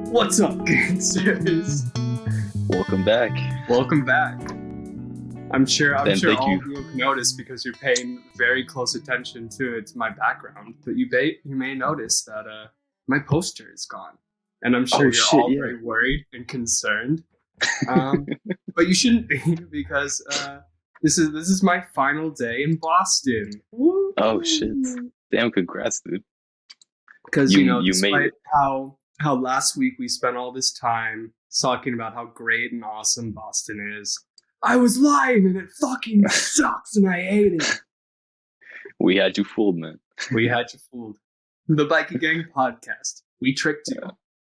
What's up, gangsters? Welcome back. Welcome back. I'm sure all thank of you. you have noticed because you're paying very close attention to my background. But you may notice that my poster is gone, and I'm sure you're all very worried and concerned. But you shouldn't be because this is my final day in Boston. Woo! Oh shit! Damn, congrats, dude. Because you made it. How last week we spent all this time talking about how great and awesome Boston is. I was lying and it fucking sucks and I hate it. We had you fooled, man. We had you fooled. The Bikey Gang podcast. We tricked you.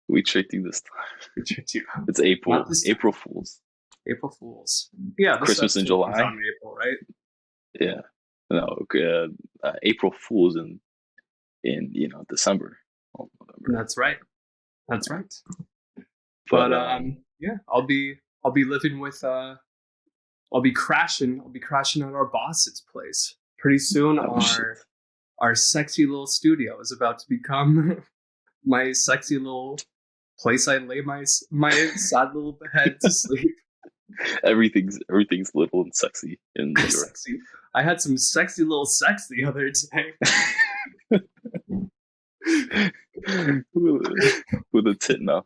We tricked you this time. We tricked you. It's April. April Fools. April Fools. Yeah. Christmas in July. On April, right? Yeah. No. April Fools in December. Oh, That's right. That's right. But yeah, I'll be living with I'll be crashing at our boss's place pretty soon. Our sexy little studio is about to become my sexy little place I lay my sad little head to sleep. Everything's little and sexy in New York. Sexy. I had some sexy little sex the other day. with a tit mouse.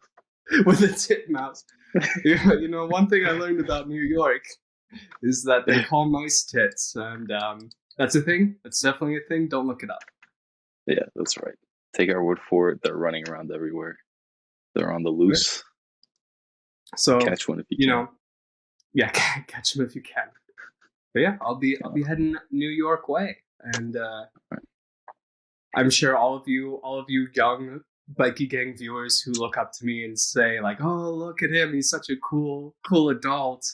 With a tit mouse. One thing I learned about New York is that they call mice tits, and that's a thing. That's definitely a thing. Don't look it up. Yeah, that's right. Take our word for it. They're running around everywhere. They're on the loose. So catch one if you can. Yeah, catch them if you can. But yeah, I'll be heading New York way, and I'm sure all of you young Bikey Gang viewers who look up to me and say like, "Oh, look at him! He's such a cool adult.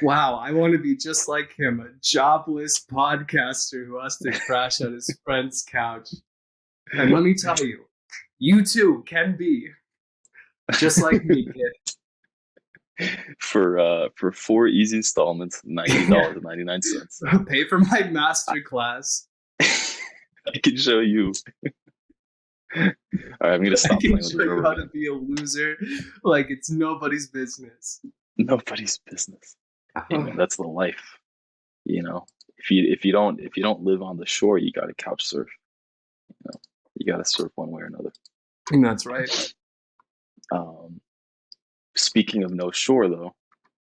Wow, I want to be just like him, a jobless podcaster who has to crash at his friend's couch." And let me tell you, you too can be just like me, kid. For 4 easy installments, $90.99. Pay for my master class. I can show you. All right, I'm gonna stop playing with you how to be a loser, like it's nobody's business. Nobody's business. Hey, man, that's the life. If you don't live on the shore, you gotta couch surf. You gotta surf one way or another. And that's right. Speaking of no shore, though,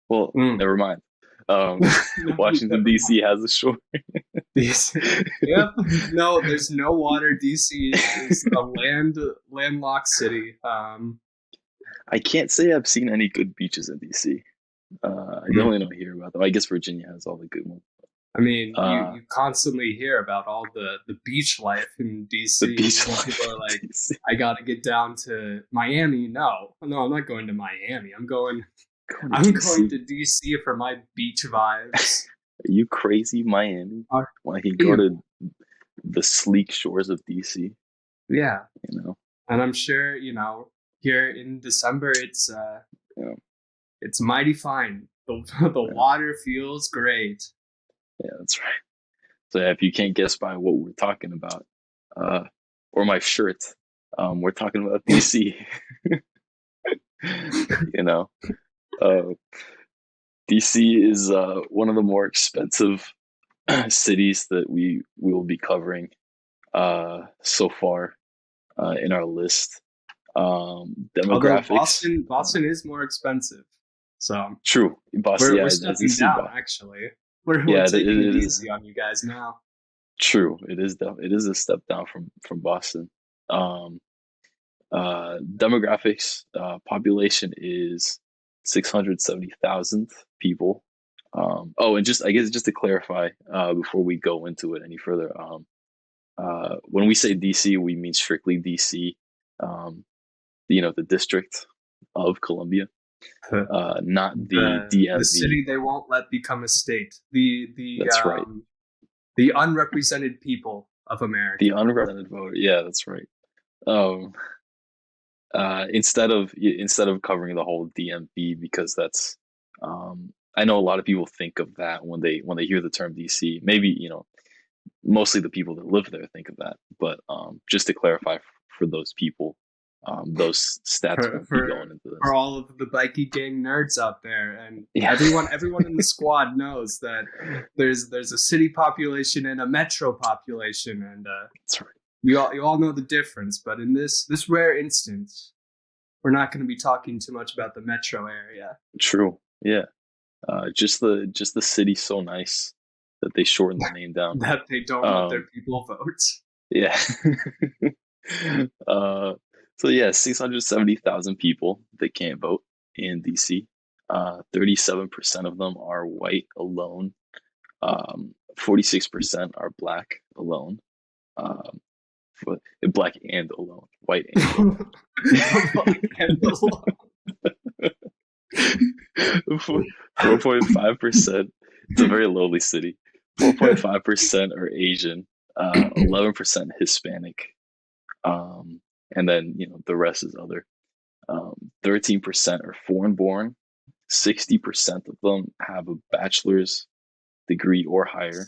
well, never mind. Washington D.C. has a shore. Yep. No, there's no water. D.C. is a landlocked city. I can't say I've seen any good beaches in D.C. I definitely don't hear about them. I guess Virginia has all the good ones. I mean, you constantly hear about all the beach life in D.C. People are like, I got to get down to Miami. No, I'm not going to Miami. I'm going to D.C. for my beach vibes. Are you crazy, Miami? Why he go to the sleek shores of D.C.? Yeah. And I'm sure, here in December, it's mighty fine. The water feels great. Yeah, that's right. So if you can't guess by what we're talking about, or my shirt, we're talking about DC. DC is one of the more expensive cities that we will be covering so far in our list. Demographics. Boston is more expensive. So true. Boston, we're stepping down, actually. We're taking it easy on you guys now. True, it is a step down from Boston. Demographics, population is 670,000 people. And just to clarify, before we go into it any further, when we say DC, we mean strictly DC, the District of Columbia. Not the DMV. The city they won't let become a state. That's right. The unrepresented people of America. The unrepresented voter. Yeah, that's right. Instead of covering the whole DMV, because that's I know a lot of people think of that when they hear the term DC. Maybe mostly the people that live there think of that. But just to clarify for those people, those stats for won't be going into for this. all of the Bikey Gang nerds out there, and Yeah, everyone in the squad knows that there's a city population and a metro population, and that's right. you all know the difference. But in this rare instance, we're not going to be talking too much about the metro area. True. Yeah. Just the city's so nice that they shortened the name down. That they don't let their people vote. Yeah. So yeah, 670,000 people that can't vote in DC. 37% of them are white alone. 46% are black alone. Um, Black and alone, white and alone. And the 4.5%. It's a very lowly city. 4.5% are Asian. 11% Hispanic. And then the rest is other. 13% are foreign born. 60% of them have a bachelor's degree or higher.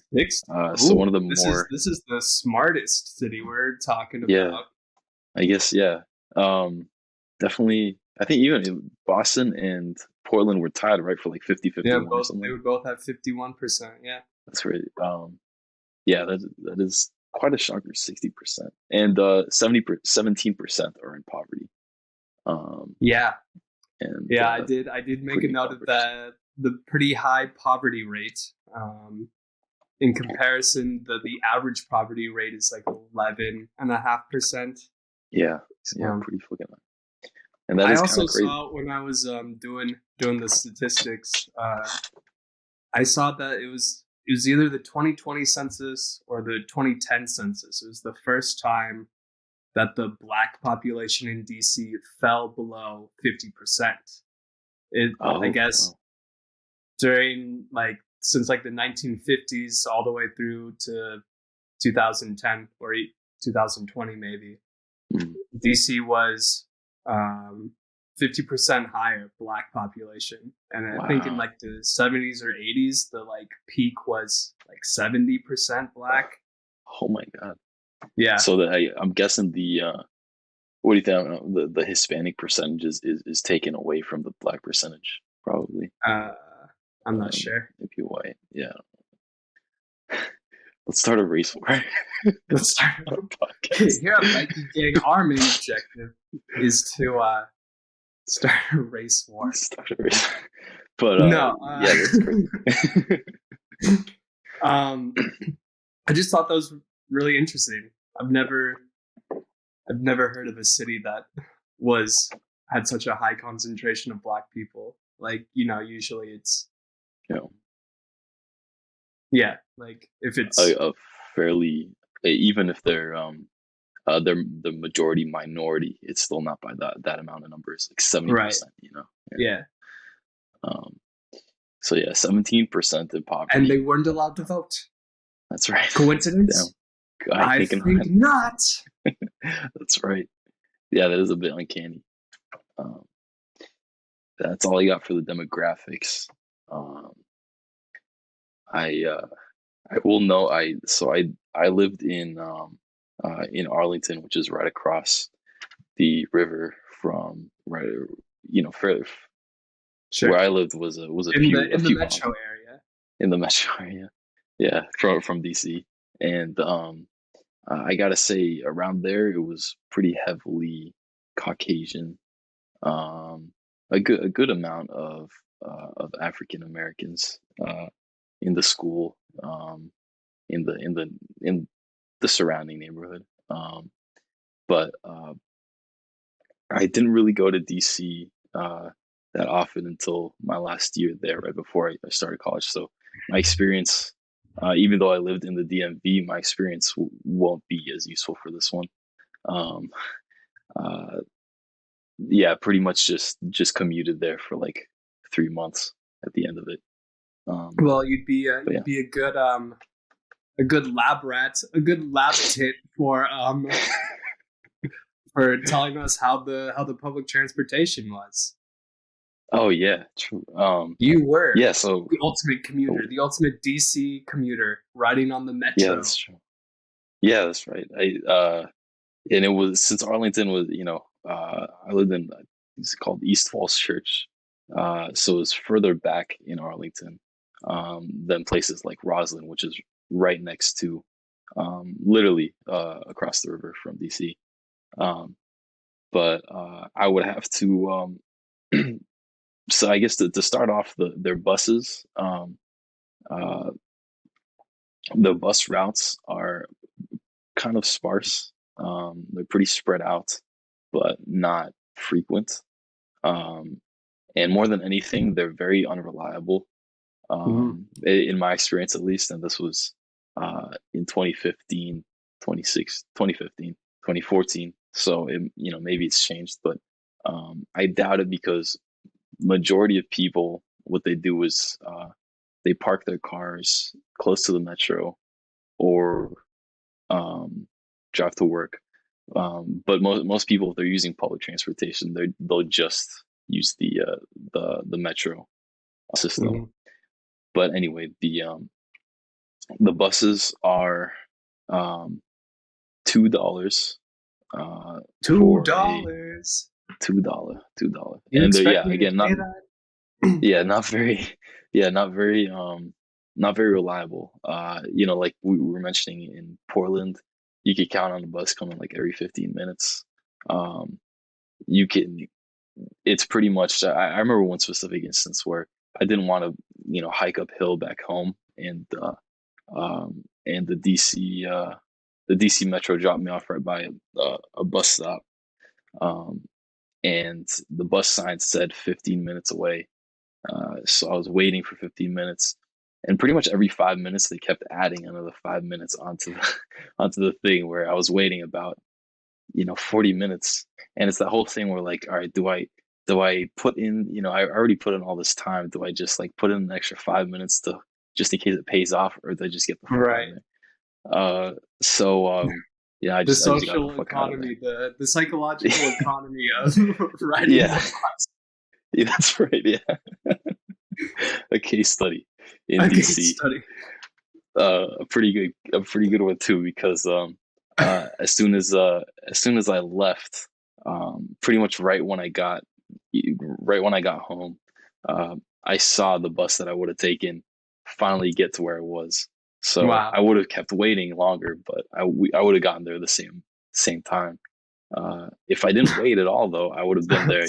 So one of the more this is the smartest city we're talking yeah, about. I guess yeah. Definitely. I think even Boston and Portland were tied right for like 50-51 Yeah, or something. they would both have 51%. Yeah, That's right. Yeah, that is quite a shocker, 60%, and 17% are in poverty. yeah, And yeah. I did make a note of that. The pretty high poverty rate. In comparison, the average poverty rate is like 11.5%. Yeah, pretty fucking high. And that I is also crazy. saw when I was doing the statistics. I saw that it was either the 2020 census or the 2010 census. It was the first time that the black population in DC fell below 50%. I guess wow. during since the 1950s all the way through to 2010 or 2020 maybe, DC was 50% higher black population, and I think in the 70s or 80s the peak was 70% black. Oh my god. Yeah. So I'm guessing what do you think? The Hispanic percentage is taken away from the black percentage, probably. I'm not sure. If you're white, yeah. Let's start a race war. Let's start our podcast. Here at Bikey Gang, our main objective is to start a race war. Start a race. But no, yeah, that's great. I just thought that was really interesting. I've never heard of a city that had such a high concentration of black people. Usually it's yeah, if it's a fairly, even if they're the majority minority, it's still not by that amount of numbers, like 70%. Right. Yeah. So yeah, 17% in poverty, and they weren't allowed to vote. That's right. Coincidence? Damn. I think not. That's right. Yeah, that is a bit uncanny. That's all I got for the demographics. I will know. I lived in Arlington, which is right across the river from fairly. Sure. Where I lived was a in few the metro area. In the metro area, yeah, from DC, and I gotta say, around there it was pretty heavily Caucasian. A good amount of African Americans in the school, in the surrounding neighborhood. But I didn't really go to DC that often until my last year there, right before I started college. So my experience, even though I lived in the DMV, my experience won't be as useful for this one. Yeah, pretty much just commuted there for like 3 months at the end of it. Well, you'd be a good lab rat, a good lab tit for for telling us how the public transportation was. Oh yeah, true. You were so the ultimate commuter, the ultimate DC commuter, riding on the metro. Yeah, that's true. Yeah, that's right. And it was, since Arlington was, I lived in it's called East Falls Church, so it's further back in Arlington than places like Roslyn, which is right next to, literally across the river from DC. Um, but I would have to. So I guess to start off, their buses, uh, the bus routes are kind of sparse. They're pretty spread out, but not frequent. Um, and more than anything, they're very unreliable. Mhm. In my experience, at least, and this was in 2015, 2014. So maybe it's changed, but I doubt it because majority of people, what they do is they park their cars close to the metro or um, drive to work. But most people, if they're using public transportation, they'll just use the metro system. Mhm. But anyway, the buses are um, $2 Two for a dollars. $2, You and expect yeah, me to again, not pay that? yeah, not very, yeah, not very reliable. Like we were mentioning in Portland, you could count on the bus coming like every 15 minutes. Um, you can, it's pretty much. I remember one specific instance where I didn't want to, hike uphill back home, and the DC Metro dropped me off right by a bus stop, um, and the bus sign said 15 minutes away. So I was waiting for 15 minutes, and pretty much every 5 minutes they kept adding another 5 minutes onto the onto the thing where I was waiting about 40 minutes, and it's that whole thing where like, all right, do I put in, I already put in all this time, do I just like put in an extra 5 minutes to just in case it pays off, or do I just get the fuck out of Right. there? So yeah, The I just got the social fuck out of economy, there. the psychological economy of riding the Yeah, bus. yeah, that's right. Yeah, a case study in A case DC. study. A pretty good one too, because as soon as I left, pretty much right when I got home, I saw the bus that I would have taken finally get to where it was. So Wow. I would have kept waiting longer, but I would have gotten there the same time. If I didn't wait at all, though, I would have been there,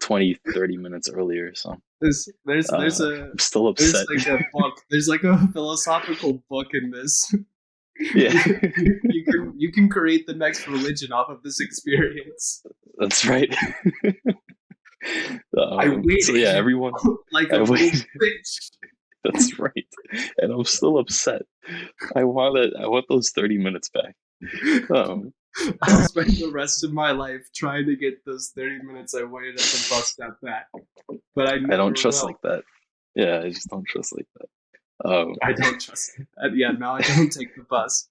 20-30 minutes earlier. So There's a I'm still there's upset. like a book. There's like a philosophical book in this. Yeah, You can create the next religion off of this experience. that's right. I So yeah, waited everyone, like a I little wait. bitch. That's right, and I'm still upset. I want those 30 minutes back. Um, I'll spend the rest of my life trying to get those 30 minutes I waited at the bus stop back, but I I don't never trust like will. that. Yeah, I just don't trust like that. I don't trust it. Yeah, now I don't take the bus.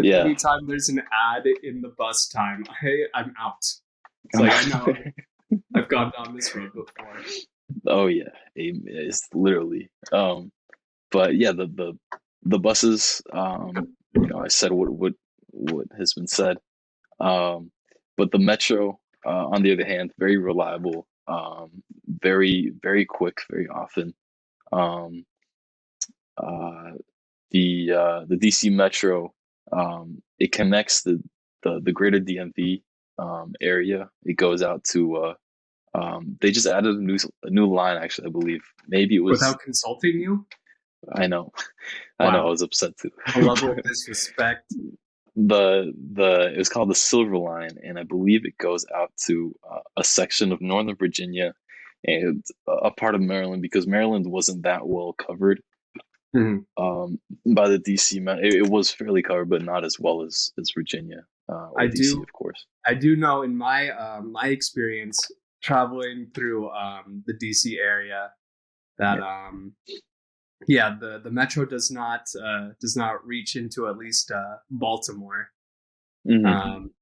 Yeah. Anytime there's an ad in the bus time, I'm out. It's like I know I've gone down this road before. Oh yeah, it's literally. But yeah, the buses. I said what has been said. Um, but the metro, on the other hand, very reliable. Very very quick, very often. Um, uh, the DC Metro, it connects the greater DMV area. It goes out to they just added a new line, actually, I believe. Maybe it was. Without consulting you? I know, I know. I Wow. was upset too. A level of disrespect. The It was called the Silver Line, and I believe it goes out to a section of Northern Virginia and a part of Maryland, because Maryland wasn't that well covered Mhm. by the DC. It was fairly covered, but not as well as Virginia or I DC, do of course. I do know in my experience traveling through the DC area that Yeah. yeah, the metro does not reach into at least Baltimore. Hmm. Um,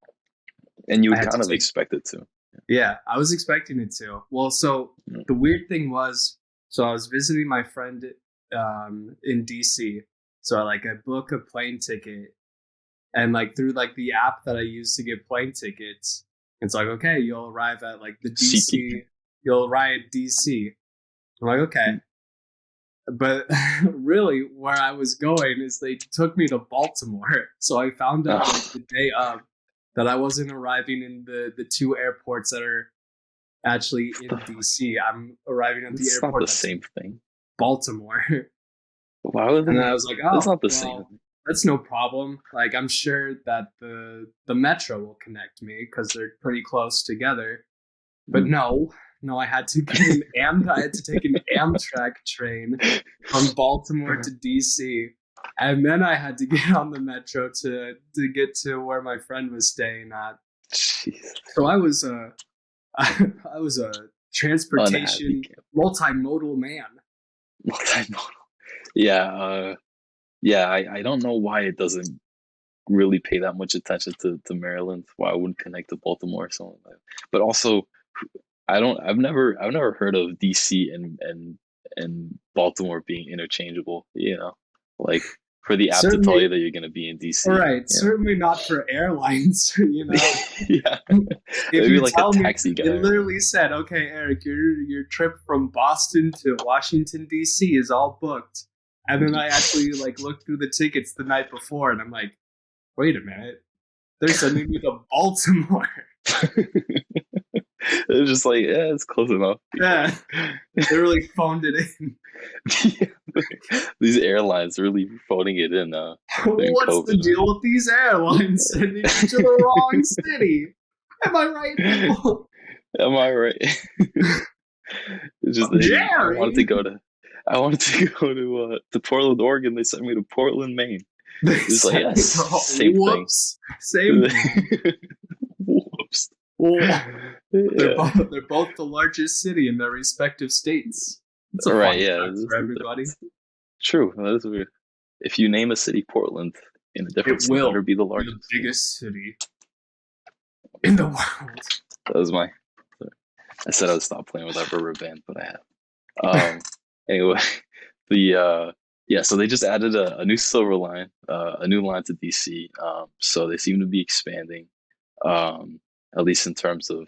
And you I would had to kind of take expect it to. Yeah, I was expecting it to. Well, so Mm. the weird thing was, so I was visiting my friend in DC. So I book a plane ticket, and like through like the app that I use to get plane tickets, It's like, okay, you'll arrive at like the SeatGeek. DC. You'll arrive at DC. I'm like, okay. But really, where I was going is they took me to Baltimore. So I found out like the day of that I wasn't arriving in the two airports that are actually in DC. I'm arriving at the It's not airport the that's same in thing. Baltimore. Why would And they? then I was like, That's oh, not the same well, thing. that's no problem. Like I'm sure that the metro will connect me because they're pretty close together. But no, I had to get I had to take an Amtrak train from Baltimore to DC. And then I had to get on the metro to get to where my friend was staying at. Jeez. So I was I was a Unhappy transportation multimodal man. multimodal. Yeah, yeah. I don't know why it doesn't really pay that much attention to Maryland. Why I wouldn't connect to Baltimore or something like that. But also, I don't. I've never heard of DC and Baltimore being interchangeable. You know, like for the app to tell you Certainly, that you're going to be in all DC. right. You Certainly not for airlines. You know, know, yeah. if Maybe you like a tell me, taxi guy. it literally said, "Okay, Eric, your trip from Boston to Washington D.C. is all booked." And then I actually like looked through the tickets the night before, and I'm like, "Wait a minute, they're sending me to Baltimore." It's just like, yeah, it's close enough. Yeah, they really phoned it in. These airlines really phoning it in during What's the COVID. deal with these airlines sending you to the wrong city? Am I right, people? Am I right? It's just Jerry. I wanted to go to Portland, Oregon. They sent me to Portland, Maine. It's like, yes, same whoops. thing. Same thing. Whoops. They're both the largest city in their respective states. It's a right, fun yeah, fact for everybody. True. That is weird. If you name a city Portland in a different state, better be the largest. The biggest city in the world. That was my. I said I would stop playing with that rubber band, but I have. Anyway, so they just added a new silver line, a new line to DC. So they seem to be expanding, at least in terms of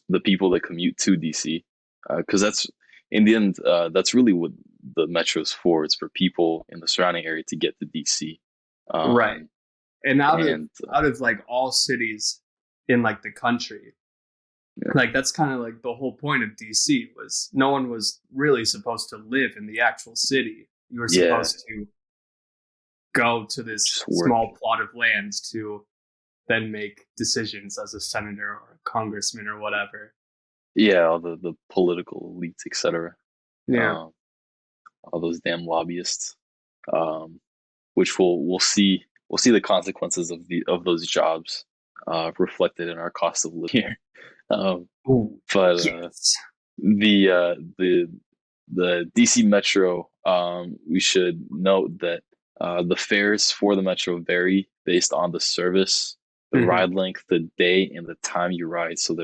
the people that commute to DC, because that's in the end that's really what the metro's for. It's for people in the surrounding area to get to DC. Right. And out of like all cities in like the country, like that's kind of like the whole point of DC was no one was really supposed to live in the actual city. You were supposed to go to this small plot of land to then make decisions as a senator or a congressman or whatever. Yeah, all the political elites, etc. Yeah, all those damn lobbyists, which we'll see the consequences of those jobs reflected in our cost of living here. But yes. the DC Metro, we should note that the fares for the Metro vary based on the service, the ride length, the day, and the time you ride. So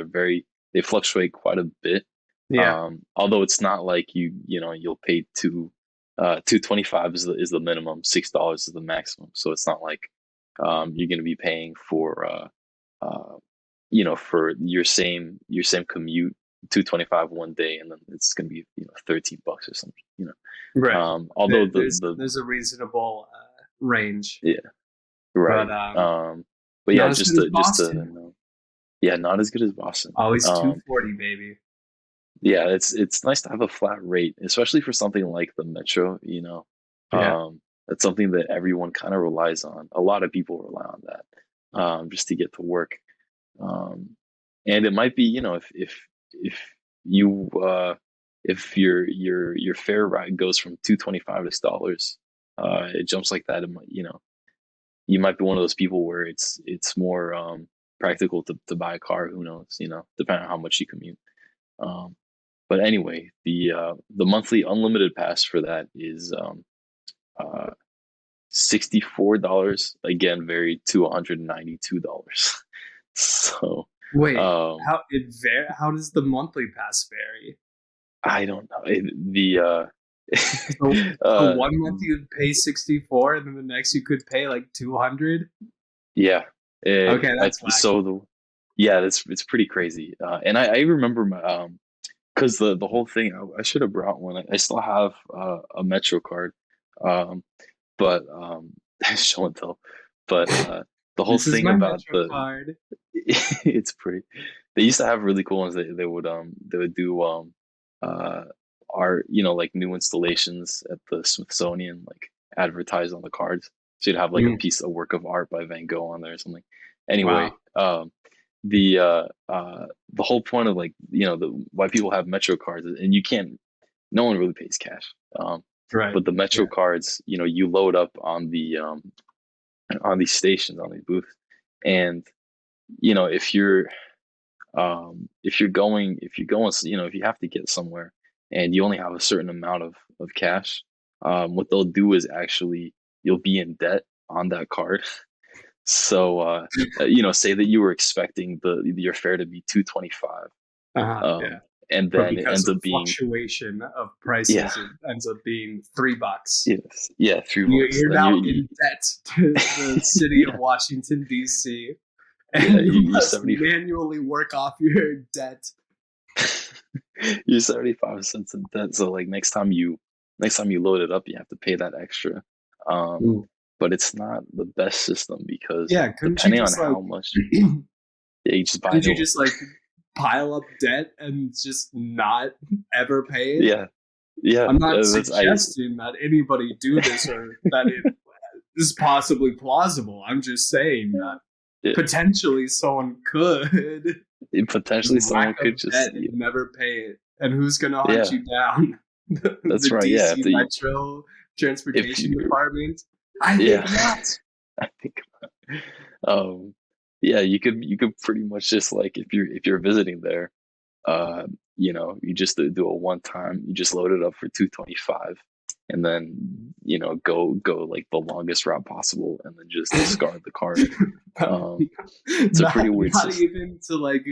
they fluctuate quite a bit. Yeah. Although it's not like you'll pay $2.25 is the minimum, $6 is the maximum. So it's not like you're going to be paying for for your same commute, $2.25 one day, and then it's going to be $13 or something. Right. Although there's a reasonable range. Yeah. Right. But yeah, just to yeah, not as good as Boston. Always 240, baby. Yeah, it's nice to have a flat rate, especially for something like the Metro. That's something that everyone kind of relies on. A lot of people rely on that just to get to work. And it might be, if your fare ride goes from $2.25 to $6, it jumps like that. It might, you might be one of those people where it's more practical to buy a car. Who knows? Depending on how much you commute. But anyway, the monthly unlimited pass for that is $64. Again, varied to $192. So wait, how does the monthly pass vary? I don't know. So 1 month you'd pay 64, and then the next you could pay like 200. Yeah. Okay, that's so yeah, it's pretty crazy. And I remember my because the whole thing, I should have brought one. I still have a Metro card, um, but show and tell. But the whole This is thing my about Metro the card. it's pretty. They used to have really cool ones. They would do uh art, like new installations at the Smithsonian, like advertise on the cards. So you'd have like a Mm, piece of work of art by Van Gogh on there or something. Anyway, wow. the the whole point of like the why people have Metro cards and you can't no one really pays cash. Right. But the Metro Yeah. cards, you load up on these stations on these booths, and if you're going, if you have to get somewhere and you only have a certain amount of cash, what they'll do is actually you'll be in debt on that card. So say that you were expecting your fare to be 225, Yeah. and But then it because ends of up being fluctuation of yeah, prices, it ends up being $3. yes, yeah, $3. You're Then now in debt to the city of yeah, Washington, D.C., yeah, and you you must 70 manually work off your debt. you're 75 cents in debt. So like next time you load it up, you have to pay that extra. Um, Mm. but it's not the best system because Yeah, couldn't you depending on just like how much, yeah, you just buy a couldn't new you one. just like pile up debt and just not ever pay it? Yeah, yeah, I'm not that's I suggesting that anybody do this or that it is possibly plausible. I'm just saying that yeah, potentially someone could just potentially rack someone could up just debt and never pay it. And who's gonna hunt yeah, you down? that's The right. Yeah, DC Metro if Transportation you Department? I yeah, think not. I think um yeah, you could pretty much just like if you're visiting there, uh you just do a one time, you just load it up for 225 and then go like the longest route possible and then just discard the card. um it's a pretty weird Not system. even to like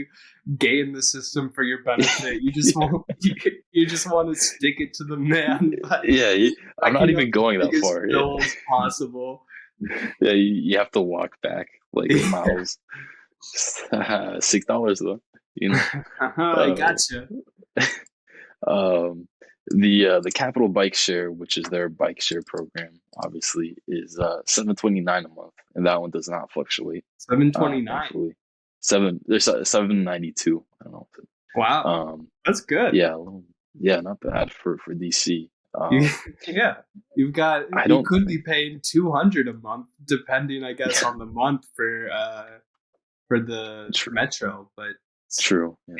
game the system for your benefit. You just want you just want to stick it to the man by Yeah, I'm not racking up even the going that biggest far. Yeah, bills possible. yeah, you have to walk back like miles. $6 though, you know. I gotcha. Um, the Capital Bike Share, which is their bike share program, obviously is $7.29 a month, and that one does not fluctuate. 729. Thankfully, there's 7.92. I don't know. Wow, Um, that's good. yeah, yeah, not bad for DC. You, yeah, I you don't. could be paying 200 a month, depending, I guess, Yeah, on the month for the true, metro. But it's true. Yeah,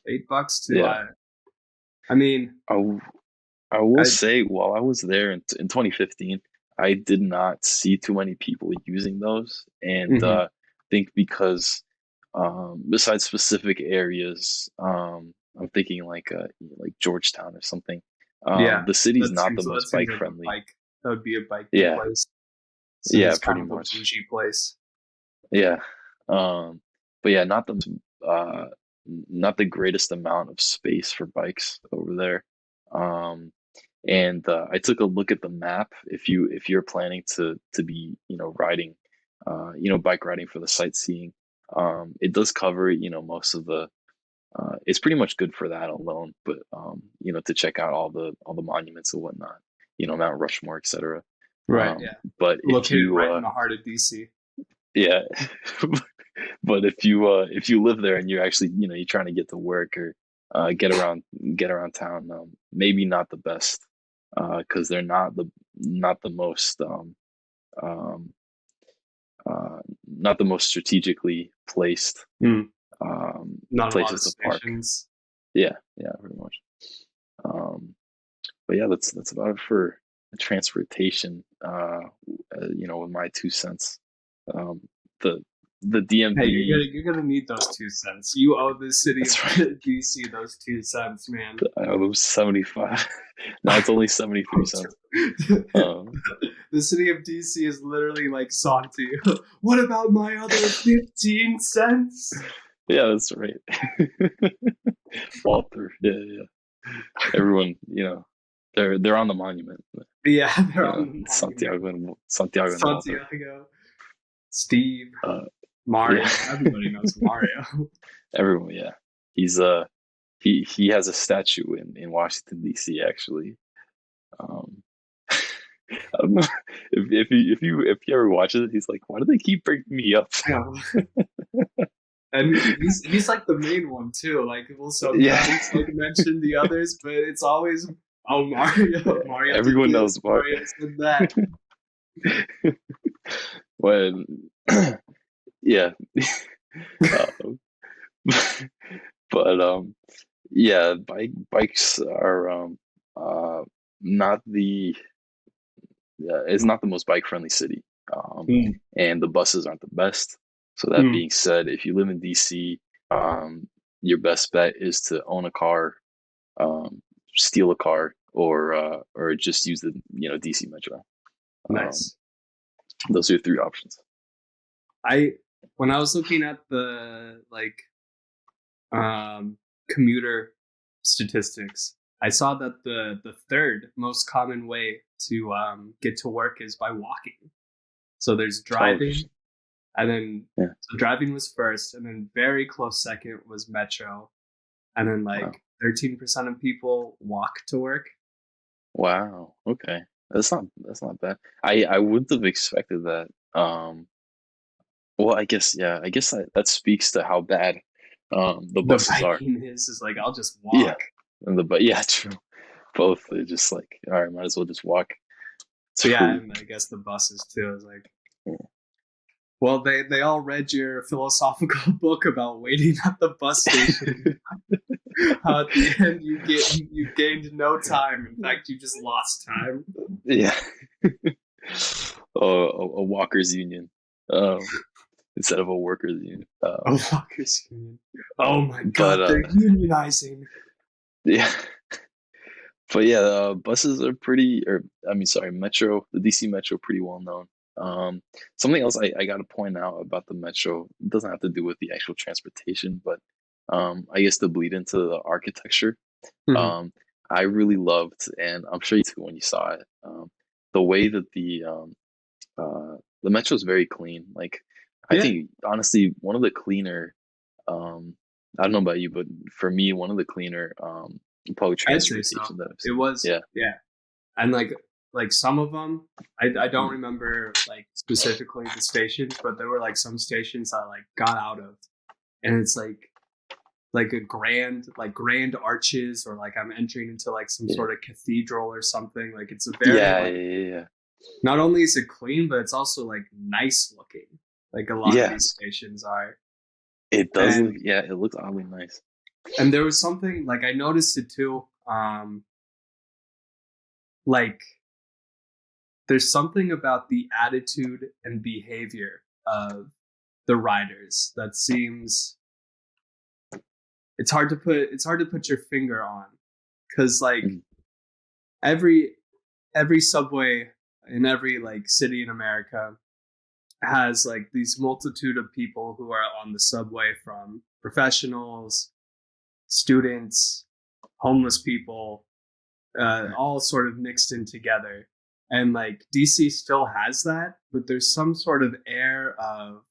$8 to yeah. I mean, I, w- I will I say, while I was there in 2015, I did not see too many people using those, and mhm. think because besides specific areas, I'm thinking like Georgetown or something. Yeah, The city's not the that most seems bike like friendly. that would be a biking Yeah, place. yeah, City's kind pretty of a much. bougie place. Yeah, but yeah, uh, not the greatest amount of space for bikes over there. Um, and I took a look at the map. If you're planning to be riding, bike riding for the sightseeing, it does cover most of the. It's pretty much good for that alone, but to check out all the monuments and whatnot, Mount Rushmore, etc. Right. Um, Yeah. but if Located you right in the heart of DC. yeah, but if you live there and you're actually you're trying to get to work or get around town, maybe not the best, because they're not the most um, uh, not the most strategically placed Mm. um, Not a lot places of to park. stations. Yeah, yeah, pretty much. But yeah, that's about it for transportation. With my 2 cents, um, the the Hey, DMV. you're gonna need those 2 cents. You owe the city of That's right. DC those 2 cents, man. I know it was 75. Now it's only 73 cents. Um, The city of DC is literally like salty. What about my other 15 cents? yeah, that's right. Fall through. Yeah, yeah. Everyone, they're on the monument. Yeah, they're on the monument. Santiago and Santiago and Walter. Santiago, Steve. Mario. Yeah, Everybody knows Mario. everyone. Yeah, he's he has a statue in Washington D.C. actually. Um, I don't know if you ever watch it, he's like, why do they keep bringing me up? Yeah. And he's like the main one too. Like we'll Yeah, sometimes like mention the others, but it's always Mario. Mario did everyone this. knows Mark. Mario said that. When yeah, um, but yeah, bikes are uh not the it's not the most bike friendly city. Mm, And the buses aren't the best. So that mm, being said, if you live in DC, um, your best bet is to own a car, um, steal a car, or just use the DC Metro. Um, nice. those are your three options. I when I was looking at the um commuter statistics, I saw that the third most common way to get to work is by walking. So there's Oh, driving, and then yeah. so driving was first, and then very close second was metro, and then Wow. like 13% of people walk to work. Wow. Okay. That's not bad. I wouldn't have expected that. Well, I guess yeah. I guess that speaks to how bad the The buses are. biking is like I'll just Yeah. walk. And the but yeah, true. Both. They're just like, all right, might as well just walk. It's But yeah, free. and I guess the buses too is like, Yeah. well, they all read your philosophical book about waiting at the bus station. How at the end you gained no time. In fact, you just lost time. Yeah. A walkers union. Instead of a workers union. Oh, fuckers union. Oh my But god, they're unionizing. yeah. But yeah, buses are pretty, or I mean, sorry, Metro, the DC Metro, pretty well known. Something else I got to point out about the Metro, it doesn't have to do with the actual transportation, but I guess to bleed into the architecture. Mhm. Um, I really loved, and I'm sure you too when you saw it, the way that the Metro is very clean. Like, I Yeah, think honestly, one of the cleaner, I don't know about you, but for me, one of the cleaner public I'd say so. transportation that I've It seen. was, Yeah. yeah, and like some of them, I don't Mm. remember like specifically the stations, but there were like some stations I like got out of, and it's like a grand arches, or like I'm entering into like some Yeah. sort of cathedral or something. Like it's a very Yeah, like yeah, not only is it clean, but it's also like nice looking. Like a lot of yeah. these stations are. It does look, And yeah, it looks oddly nice. there was something like I noticed it too. Like there's something about the attitude and behavior of the riders that seems it's hard to put your finger on, because like Mm. every subway in every like city in America has like these multitude of people who are on the subway, from professionals, students, homeless people, all sort of mixed in together. And like DC still has that, but there's some sort of air of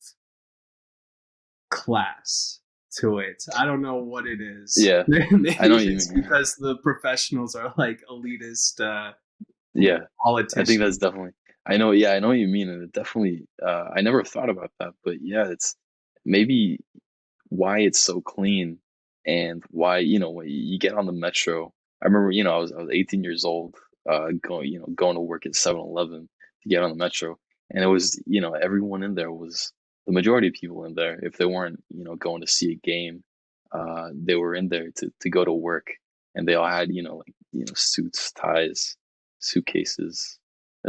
class to it. I don't know what it is. Yeah, Maybe I know what you it's mean. because the professionals are like elitist Yeah, I think that's politicians. definitely, yeah, I know what you mean. And it definitely, I never thought about that, but yeah, it's maybe why it's so clean and why, when you get on the metro. I remember, I was 18 years old, going to work at 7-Eleven to get on the metro. And it was, everyone in there was the majority of people in there. If they weren't, going to see a game, they were in there to go to work. And they all had, like, suits, ties, suitcases,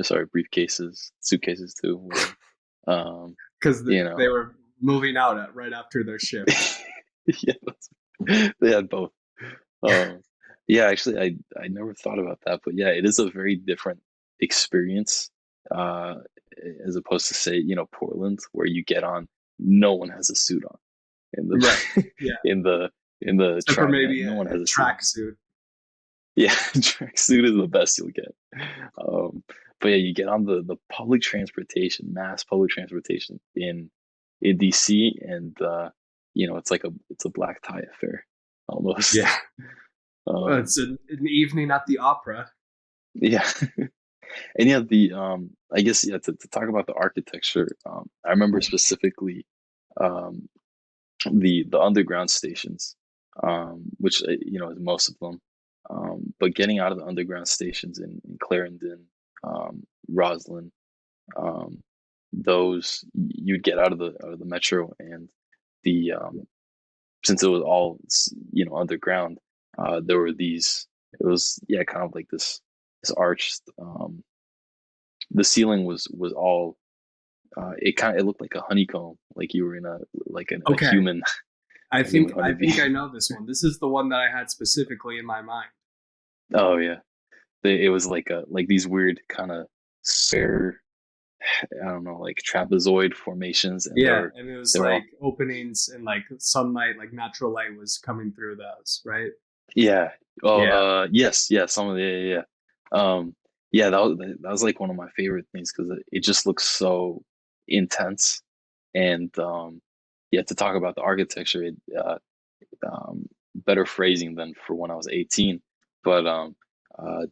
sorry, briefcases, suitcases too, whatever. Because You know, they were moving out right after their shift. yeah, they had both. Um, yeah, actually, I never thought about that, but yeah, it is a very different experience, uh, as opposed to say, Portland, where you get on, no one has a suit on in Right. the Yeah. in the in the Except for TriMet, maybe no one a has a suit on. tracksuit. Yeah, tracksuit is the best you'll get. Um, but yeah, you get on the public transportation, mass public transportation in in DC, and it's a black tie affair almost. Yeah. Well, Um, it's an evening at the opera. yeah, and yeah, the I guess yeah to talk about the architecture, I remember specifically um, the underground stations, which is most of them. But getting out of the underground stations in Clarendon, Roslyn, um, those you'd get out of the metro, and the since it was all underground, there were these. It was kind of like this arch. The ceiling was all. It looked like a honeycomb, like you were in a Okay. human I a human think I honeybee. think I know this one. This is the one that I had specifically in my mind. Oh yeah, it was like these weird kind of spare, I don't know, like trapezoid formations, and Yeah, and it was they were like all openings and like sunlight, like natural light was coming through those, right? yeah. Oh Yeah. yes, yeah, some of the yeah, that was like one of my favorite things because it just looks so intense, and yeah, to talk about the architecture, better phrasing than for when I was 18. But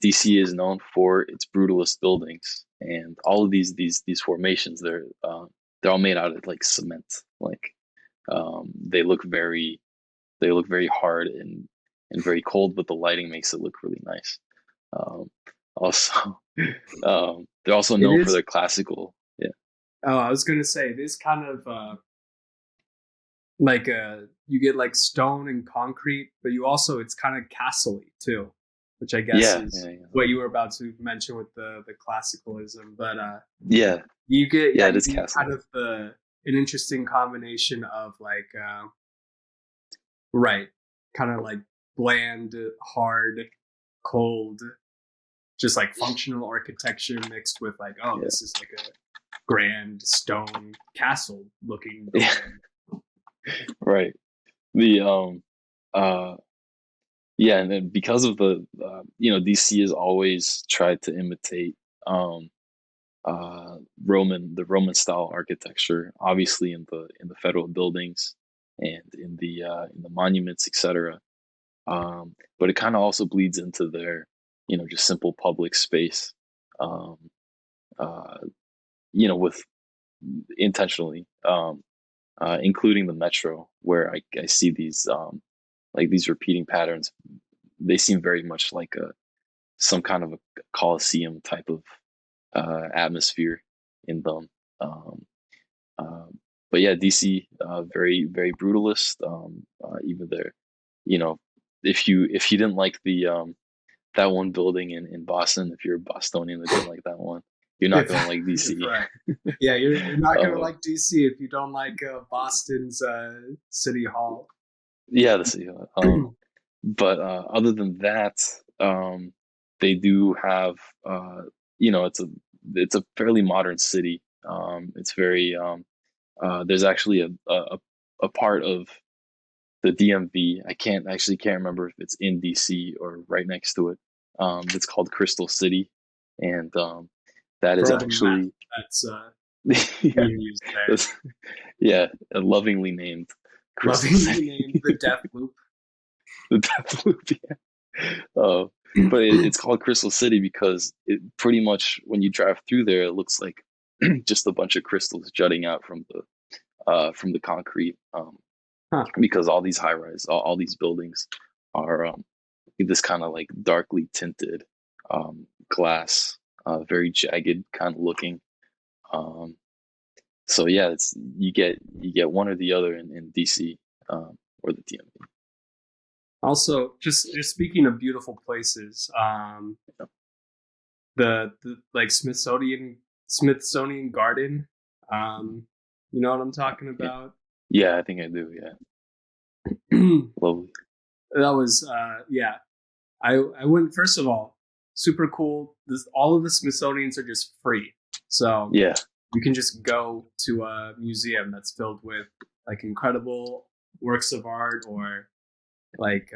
DC is known for its brutalist buildings, and all of these formations, they're all made out of like cement. Like they look very hard and very cold, but the lighting makes it look really nice. Um, also, they're also It known for is. their classical. Yeah, Oh, I was gonna say it is kind of like you get like stone and concrete, but you also it's kind of castle-y too, which I guess yeah, is yeah, yeah, what you were about to mention with the classicalism. But yeah, you get yeah. yeah It you is get castle. kind of an interesting combination of like right, kind of like bland, hard, cold, just like functional architecture mixed with like, oh, Yeah, this is like a grand stone castle looking yeah, building. right. The uh Yeah, and then because of DC has always tried to imitate um, the Roman style architecture, obviously in the federal buildings and in the monuments, etc. But it kind of also bleeds into their, just simple public space, um, uh, with intentionally, including the metro, where I see these like these repeating patterns. They seem very much like some kind of a coliseum type of atmosphere in them. Um, uh, but yeah, DC, very very brutalist. Even there, you know, if you didn't like the that one building in Boston, if you're a Bostonian that didn't like that one, you're not If gonna like if DC. right, yeah, you're not gonna uh, like DC if you don't like Boston's City Hall. yeah, the city. But other than that, they do have it's a fairly modern city. It's very there's actually a part of the DMV. I can't remember if it's in DC or right next to it. It's called Crystal City, and that is For all the meth actually that's yeah, being used there. that's, yeah, lovingly named Crystal Lovingly City. named the Death Loop. The Death Loop. Uh, but it's called Crystal City because it pretty much when you drive through there, it looks like just a bunch of crystals jutting out from the concrete. Huh. Because all these high rise, all these buildings are this kind of like darkly tinted glass, very jagged kind of looking. Um, so yeah, it's you get one or the other in DC or the DMV. Also, just speaking of beautiful places, the like Smithsonian Garden, um, you know what I'm talking Yeah, about? yeah, I think I do. Yeah, That lovely. was yeah. I went first of all, super cool. All of the Smithsonian's are just free, so Yeah, you can just go to a museum that's filled with like incredible works of art or like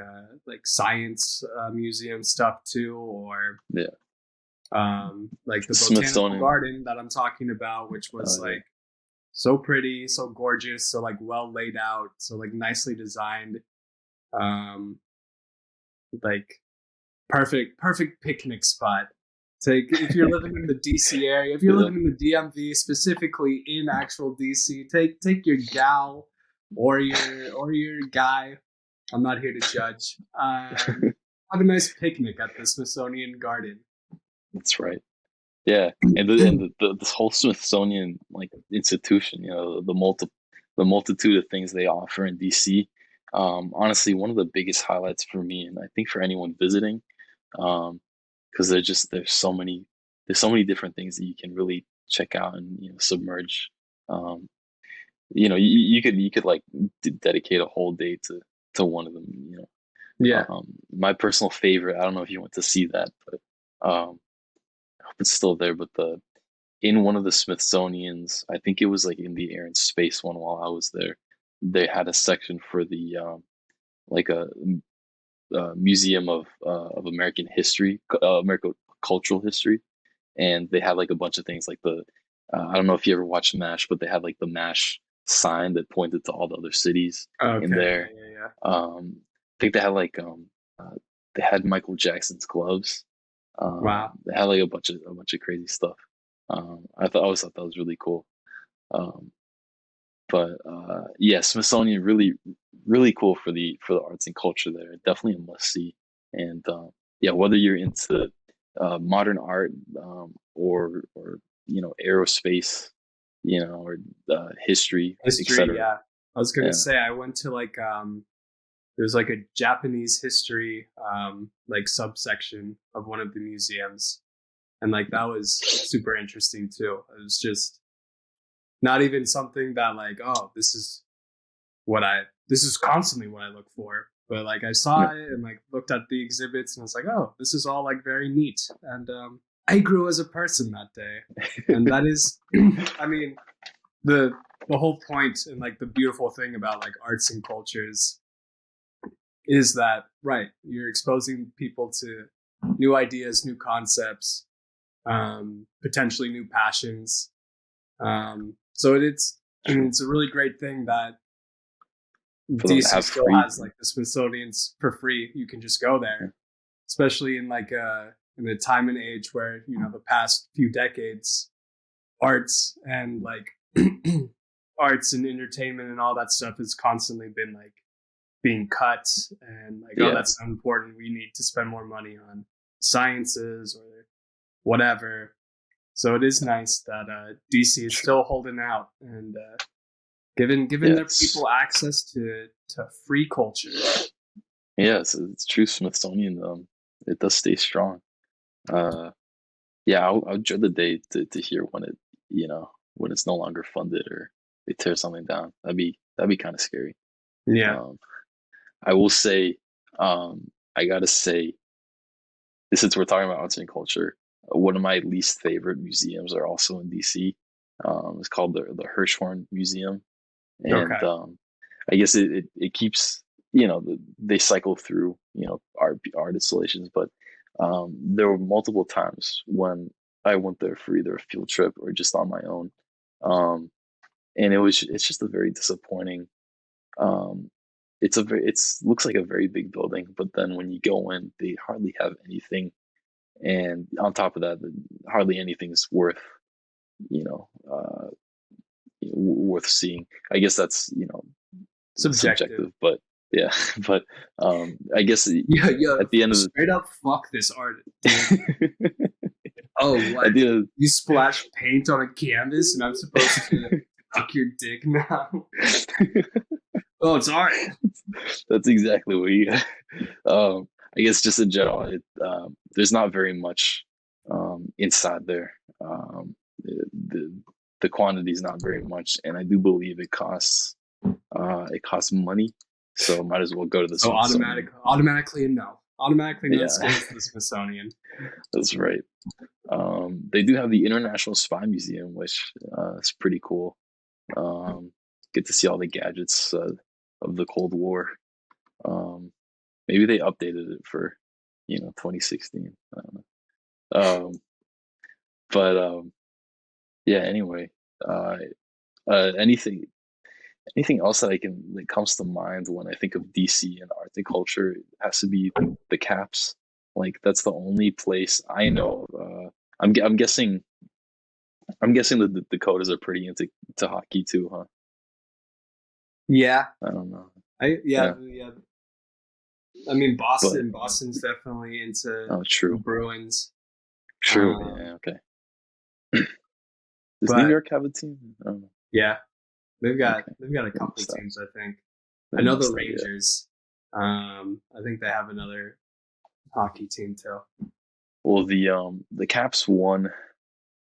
science museum stuff too, or yeah. like the botanical Smithsonian. garden that I'm talking about, which was Yeah, like so pretty, so gorgeous, so like well laid out, so like nicely designed. Um, like perfect picnic spot. Take if you're living in the DC area, if you're Yeah. living in the DMV, specifically in actual DC, take your gal or your guy. I'm not here to judge. Have a nice picnic at the Smithsonian Garden. That's right. Yeah, and this whole Smithsonian like institution, the multitude of things they offer in DC. Honestly, one of the biggest highlights for me, and I think for anyone visiting, because there's so many different things that you can really check out and submerge. Um, you could like dedicate a whole day to one of them. Yeah. My personal favorite. I don't know if you went to see that, but I hope it's still there. But the in one of the Smithsonian's, I think it was like in the Air and Space one while I was there, they had a section for the like a museum of American history, American cultural history, and they had like a bunch of things like the I don't know if you ever watched MASH, but they had like the MASH sign that pointed to all the other cities in Okay. there. Yeah. I think they had they had Michael Jackson's gloves. Wow. They had like a bunch of crazy stuff. I always thought that was really cool. Um, but yeah, Smithsonian really cool for the arts and culture there. Definitely a must see. And yeah, whether you're into modern art or aerospace, or history, History. etc. Yeah. I was gonna Yeah, say I went to like there's like a Japanese history like subsection of one of the museums, and like that was super interesting too. It was just not even something that like, oh, this is constantly what I look for, but like I yeah, saw it and like looked at the exhibits and I was like, oh, this is all like very neat. And I grew as a person that day. And that is I mean the the whole point and like the beautiful thing about like arts and cultures is that right, you're exposing people to new ideas, new concepts, potentially new passions. So it's I mean true. it's a really great thing that For them to DC have still free. has like the Smithsonian's for free. You can just go Yeah, there, especially in the time and age where the past few decades, arts and like arts and entertainment and all that stuff has constantly been like being cut and like, oh, yeah, that's not important. We need to spend more money on sciences or whatever. So it is nice that DC is true. still holding out and giving Yeah, their people access to free culture. it's true. Smithsonian, it does stay strong. Uh, yeah, I'll dread the day to hear when when it's no longer funded or they tear something down. That'd be kind of scary. Yeah. Um, I will say, I gotta say, since we're talking about arts and culture, one of my least favorite museums are also in DC. It's called the Hirshhorn Museum, and Okay. I guess it keeps they cycle through art installations, but there were multiple times when I went there for either a field trip or just on my own, um, and it's just a very disappointing. Um, it's looks like a very big building, but then when you go in, they hardly have anything, and on top of that, hardly anything is worth you know uh, worth seeing. I guess that's Subjective. subjective, but yeah, but I guess Yeah, yeah. at the end of Straight up, fuck this art, dude. the Oh, at what? the end You splash paint on a canvas, and I'm supposed to suck your dick now? Oh, it's art. that's exactly what you I guess just in general there's not very much inside there. The the quantity is not very much, and I do believe it costs money, so might as well go to the So Smithsonian. automatically a no. Automatically no Yeah, skills to the Smithsonian. that's right. They do have the International Spy Museum, which is pretty cool. Um, get to see all the gadgets of the Cold War. Um, maybe they updated it for 2016. I don't know. But yeah. Anyway, uh, Anything else that comes to mind when I think of DC and Arctic culture, it has to be the Caps. Like that's the only place I know. I'm guessing that the Dakotas are pretty into to hockey too, huh? Yeah, I don't know. I yeah Yeah, yeah. I mean, but Boston's definitely into oh, the true, Bruins. true. Um, Yeah, okay. Does New but York have a team? I don't know. yeah, Okay, they've got a they couple must have. teams. I think. They I know the must have. Yeah. Rangers. I think they have another hockey team too. Well, the Caps won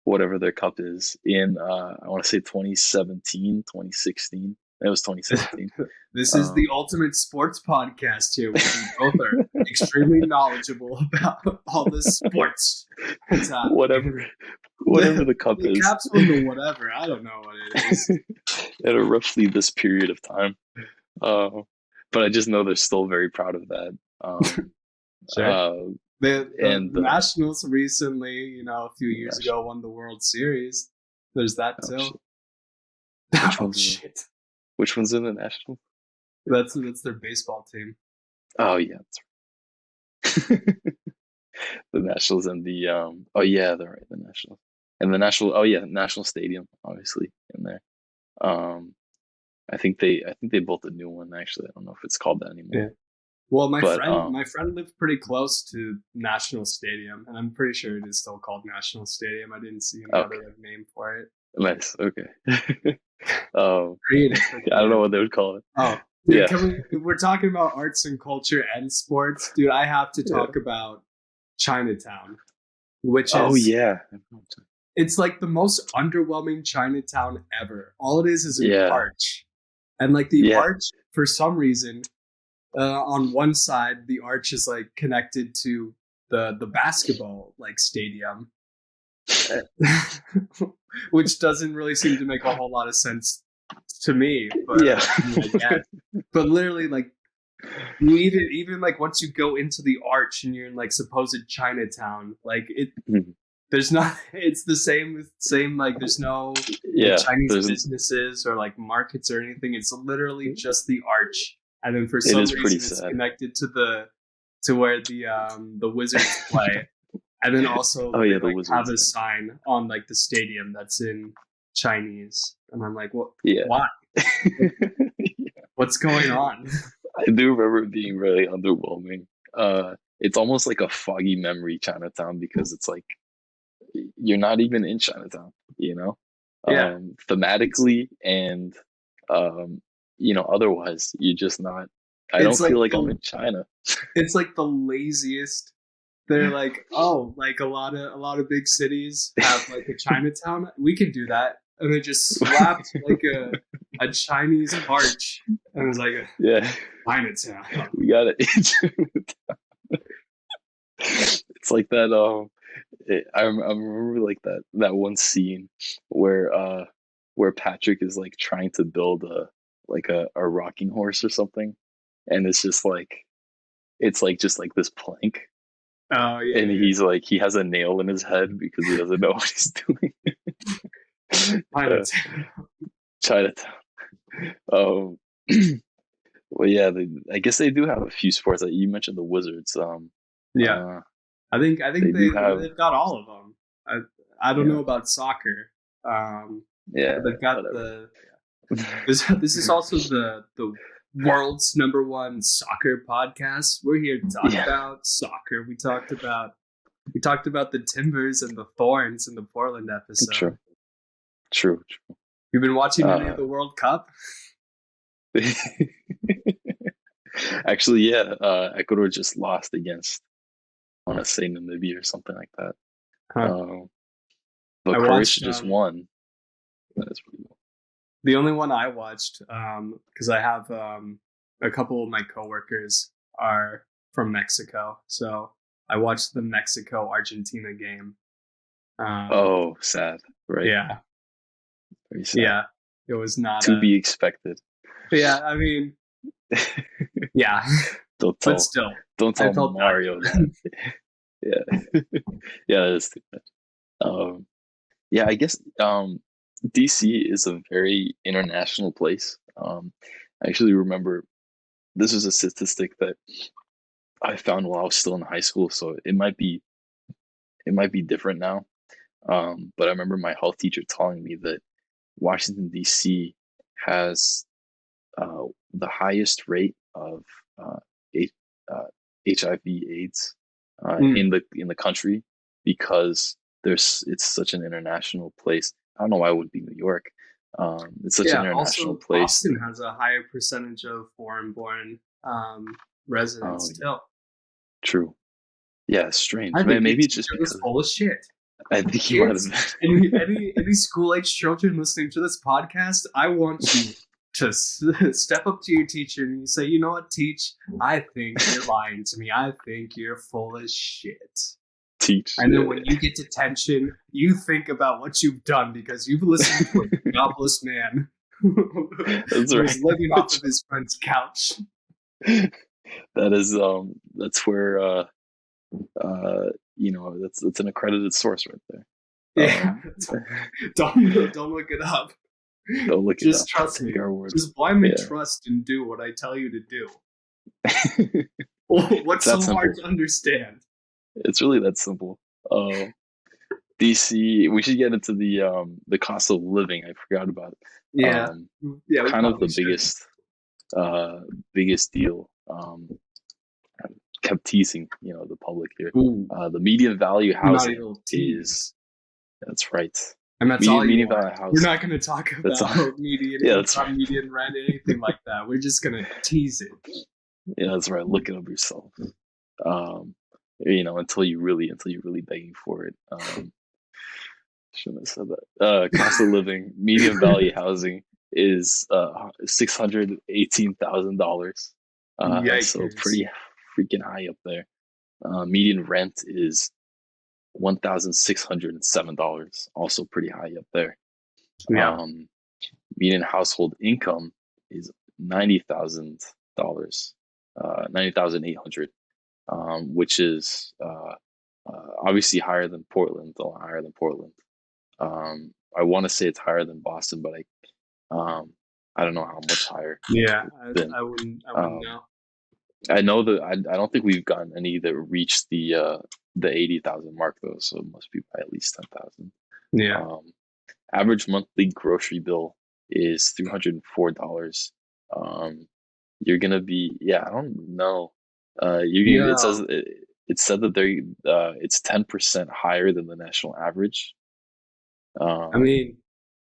whatever their cup is in I want to say 2017, 2016. It was 2017. This is the Um, ultimate sports podcast here, where we both are extremely knowledgeable about all the sports that's happening. whatever whatever the cup The is. Caps won the whatever. I don't know what it is. At a roughly this period of time. Uh, but I just know they're still very proud of that. Um, Sure. uh, The and Nationals recently, a few the years national, ago, won the World Series. There's that oh too. shit, which Oh one's in shit. the national? That's their baseball team. Oh yeah, that's right. The Nationals and the oh yeah, they're right, the Nationals and the national. Oh yeah, National Stadium, obviously in there. Um, I think they built a new one actually. I don't know if it's called that anymore. Yeah. Well, But my friend lived pretty close to National Stadium, and I'm pretty sure it is still called National Stadium. I didn't see any other okay, like name for it. nice. Okay. um, Creative, I don't know creative. what they would call it. Oh, dude, Yeah, can we? If we're talking about arts and culture and sports, dude. I have to yeah. talk about Chinatown, which Oh is yeah, it's like the most underwhelming Chinatown ever. All it is an yeah, arch, and like the yeah. arch for some reason, on one side the arch is like connected to the basketball like stadium, which doesn't really seem to make a whole lot of sense to me. But Yeah. I mean, I guess. But literally, like you even like once you go into the arch and you're in like supposed Chinatown, like it there's not it's the same like there's no like Yeah, Chinese there's businesses or like markets or anything. It's literally just the arch, and then for it some is pretty reason it's sad. connected to where the Wizards play, and then also Oh they yeah, the like have Wizards. a sign on like the stadium that's in Chinese, and I'm like, what? Yeah. Why? What's going on? I do remember it being really underwhelming. It's almost like a foggy memory Chinatown because it's like you're not even in Chinatown, you know? Yeah, it's Thematically and um, otherwise, you're just not. I it's don't like feel like I'm the in China. it's like the laziest. They're like, oh, like a lot of big cities have like a Chinatown. We can do that, and they just slapped like a Chinese arch, and it was like a Yeah, Chinatown. we got it. It's like that. I remember like that one scene where where Patrick is like trying to build a rocking horse or something, and it's like just like this plank, Oh yeah, and he's like he has a nail in his head because he doesn't know what he's doing. uh, Chinatown. Chinatown. Um, well, yeah, I guess they do have a few sports. Like you mentioned the Wizards. Yeah, Uh, I think they do have, they've got all of them. I don't know yeah, about soccer, yeah, but they've got whatever. the this is also the world's number one soccer podcast. We're here to talk Yeah, about soccer. We talked about the Timbers and the Thorns in the Portland episode. true, true, You've been watching any of true. the World Cup? Actually, yeah, Ecuador just lost against, I want to say Namibia or something like that. Huh. Um, but I Croatia watched just won. That is pretty cool. the only one I watched because I have a couple of my coworkers are from Mexico, so I watched the Mexico Argentina game. Oh, sad, right? Yeah, Very sad. yeah, it was not To a be expected. yeah. I mean, yeah, Don't but tell, still, don't I tell felt bad Mario for that. them. Yeah, yeah, that is too bad. Um, yeah, I guess DC is a very international place. I actually remember this was a statistic that I found while I was still in high school, so it might be different now. But I remember my health teacher telling me that Washington D.C. has the highest rate of uh, H, HIV/AIDS Mm. in the country because it's such an international place. I don't know why it would be New York. It's such an Yeah. international Also, place Boston that has a higher percentage of foreign-born residents oh, still. true. Yeah, it's I strange. think your Maybe it's just teacher was because full of shit. I think he might Kids, have any school-age children listening to this podcast, I want been. you to step up to your teacher and you say, you know what, teach? I think you're lying to me. I think you're full of shit. Teach. And then Yeah, when you get detention, you think about what you've done because you've listened to a jobless man that's who is right. living off of his friend's couch. That is that's where that's an accredited source right there. Yeah, Um, don't look it up. don't look it Just up. trust Take me. our word. Just blindly Yeah, trust and do what I tell you to do. it's What's that so hard simple. to understand? It's really that simple. DC. We should get into the cost of living. I forgot about it. Yeah, yeah, we Kind of probably the should. uh biggest deal. Kept teasing the public here. Ooh, The median value naughty housing little tease. is that's right. And that's all Median you median want. value We're housing. not going to talk That's all. about median Yeah, that's right. income, median rent, anything like that. We're just going to tease it. Yeah, that's right. Look it up yourself. Um, until you really begging for it. Shouldn't have said that. Cost of living, median value housing is $618,000. So Yikers. pretty freaking high up there. Median rent is $1,607, also pretty high up there. Yeah. Um, Median household income is $90,000, 90,800, which is obviously higher than Portland, a lot higher than Portland. I want to say it's higher than Boston, but I don't know how much higher Yeah, it's been. I wouldn't Um, know. I know that I don't think we've gotten any that reached the 80,000 mark though, so it must be by at least 10,000. Yeah. Um, Average monthly grocery bill is $304. Um, you're gonna be I don't know. It Yeah. says it said that it's 10% higher than the national average. I Um, mean,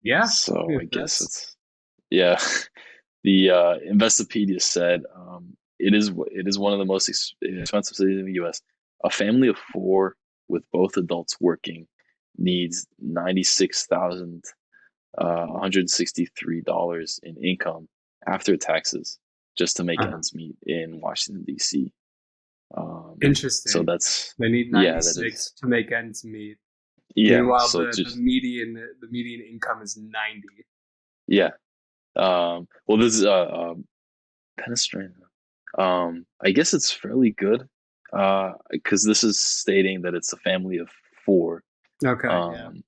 yeah, so I if guess that's it's yeah. The Investopedia said it is one of the most expensive cities in the U.S. A family of four with both adults working needs 96,000 $163 in income after taxes just to make uh, ends meet in Washington D.C. So interesting. that's They need that is 96 to make ends meet. Meanwhile, So the just median income is 90. yeah. Well, this is kind of strange. I guess it's fairly good because this is stating that it's a family of four. Okay, yeah. Um,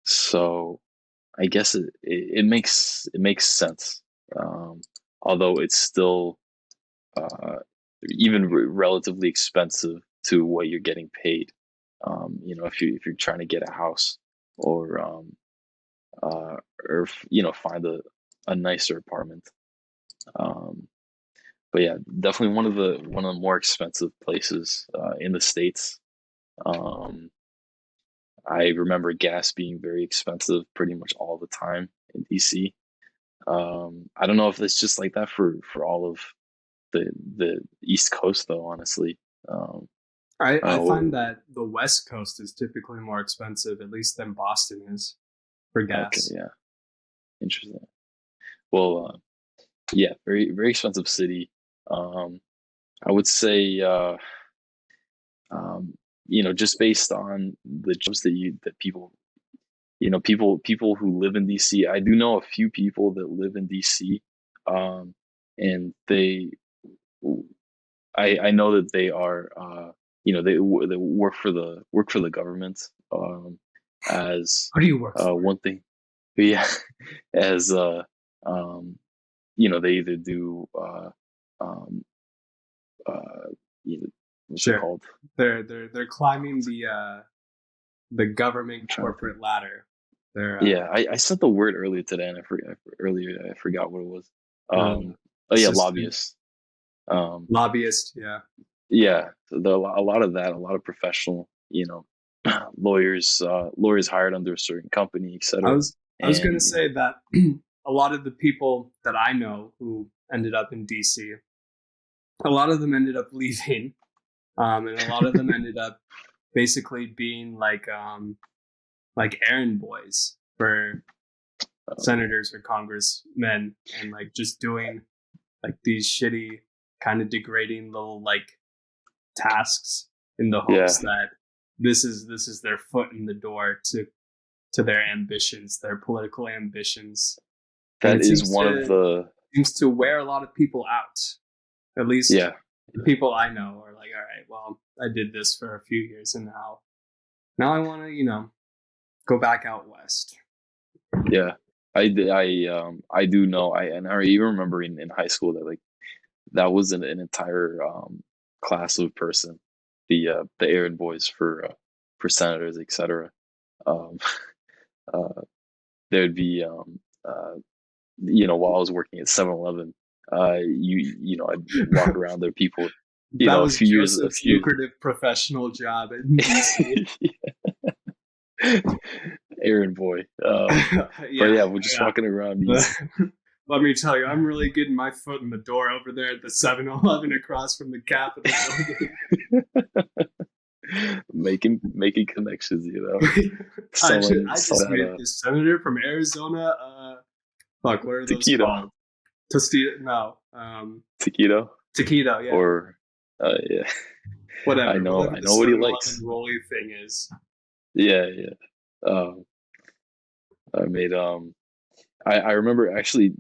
so I guess it makes sense. Um, Although it's still uh, even relatively expensive to what you're getting paid. If you're trying to get a house or uh, find a nicer apartment. Um, but yeah, definitely one of the more expensive places in the States. Um, I remember gas being very expensive pretty much all the time in DC. I don't know if it's just like that for all of the East Coast though, honestly. Um, I I don't find know. that the West Coast is typically more expensive, at least than Boston is for Okay, gas. yeah, interesting. Well, yeah, very very expensive city. Um, I would say, um, just based on the jobs that people who live in DC. I do know a few people that live in DC, and I know that they are, they work for the government, as What do you work for? one thing. yeah, as um, they either do um, uh, you know, what's it Sure. called? They're climbing the government I'm trying to think. corporate ladder. They're Yeah, I sent the word earlier today, and I forgot what it was. uh, Oh yeah, assistant lobbyist. Um, lobbyist. Yeah, yeah, so a lot of that, a lot of professional, lawyers hired under a certain company, I etc. was I was gonna And say that a lot of the people that I know who ended up in DC, a lot of them ended up leaving, and a lot of them ended up basically being like errand boys for senators or congressmen, and like just doing like these shitty, kind of degrading little like tasks in the yeah, hopes that this is their foot in the door to their ambitions, their political ambitions, and that it is one of the seems to wear a lot of people out. At least yeah, the people I know are like, all right, well, I did this for a few years, and now I want to go back out west. yeah. I do know. I even remember in high school that like that was an entire class of person, the errand boys for senators, etc. Um, uh, there'd be while I was working at 7-Eleven, I'd walk around there, people, That a was few years, Joseph's lucrative professional job in DC. errand boy. But Yeah, yeah, we're just yeah. walking around these Let me tell you, I'm really getting my foot in the door over there at the 7-Eleven across from the Capitol building. making connections, selling I just selling met that this senator from Arizona. Fuck, what are those taquito, called? Tostito? No, taquito, taquito. Yeah, or yeah, whatever, whatever I the know what he 7-Eleven likes. rolly thing is. Yeah, yeah. Um, I made I remember actually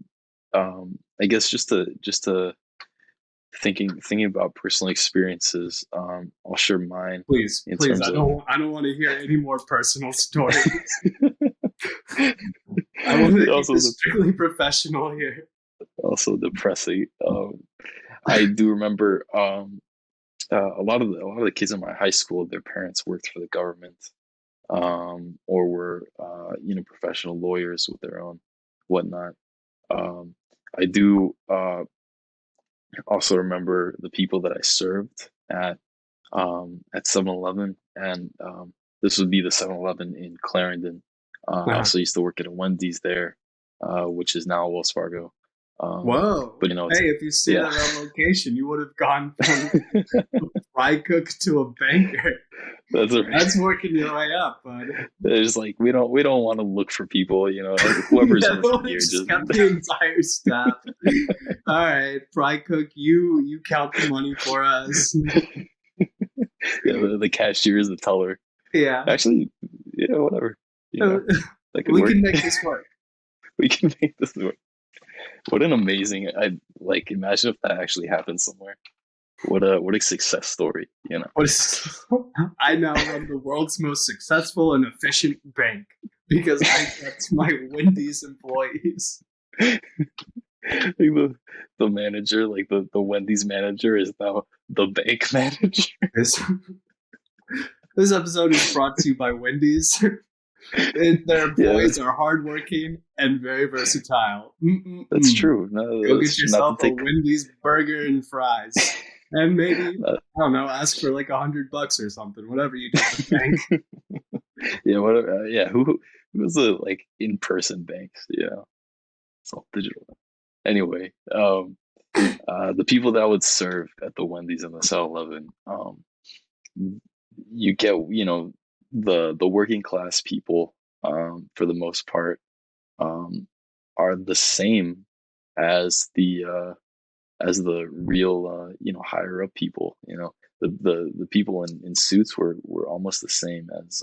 I guess just to thinking about personal experiences, I'll share mine Please, in please, terms of I don't want to hear any more personal stories. I want to keep also this strictly professional here. also depressing. I do remember a lot of the kids in my high school, their parents worked for the government, or were professional lawyers with their own whatnot. Um, I do also remember the people that I served at 7-Eleven, and this would be the 7-Eleven in Clarendon. I Uh-huh. also used to work at a Wendy's there, which is now Wells Fargo. Whoa. But it's Hey, if you stayed yeah. at that location, you would have gone from a fry cook to a banker. That's a That's working your way up, bud. It's like we don't want to look for people, whoever's Yeah, they working would have here just just kept the entire staff. All right, fry cook, you count the money for us. yeah, the cashier is the teller. Yeah, Actually, yeah, whatever. Uh, That could we work. can make this work. We can make this work. What an amazing I like imagine if that actually happened somewhere. What a success story, What is, I now run the world's most successful and efficient bank because I kept my Wendy's employees. Like the manager, like the Wendy's manager is now the bank manager. This, this episode is brought to you by Wendy's. Their Yeah, employees are hardworking and very versatile. that's Mm-mm-mm. true. No, Go get that's not to yourself a take Wendy's burger and fries, and maybe not, I don't know, ask for like $100 or something. Whatever you do at the bank. yeah, whatever. Yeah, who was the like in person banks? It's all digital. Anyway, the people that would serve at the Wendy's and the 7-Eleven, you get the working class people, for the most part, um, are the same as the real higher up people. The people in suits were almost the same as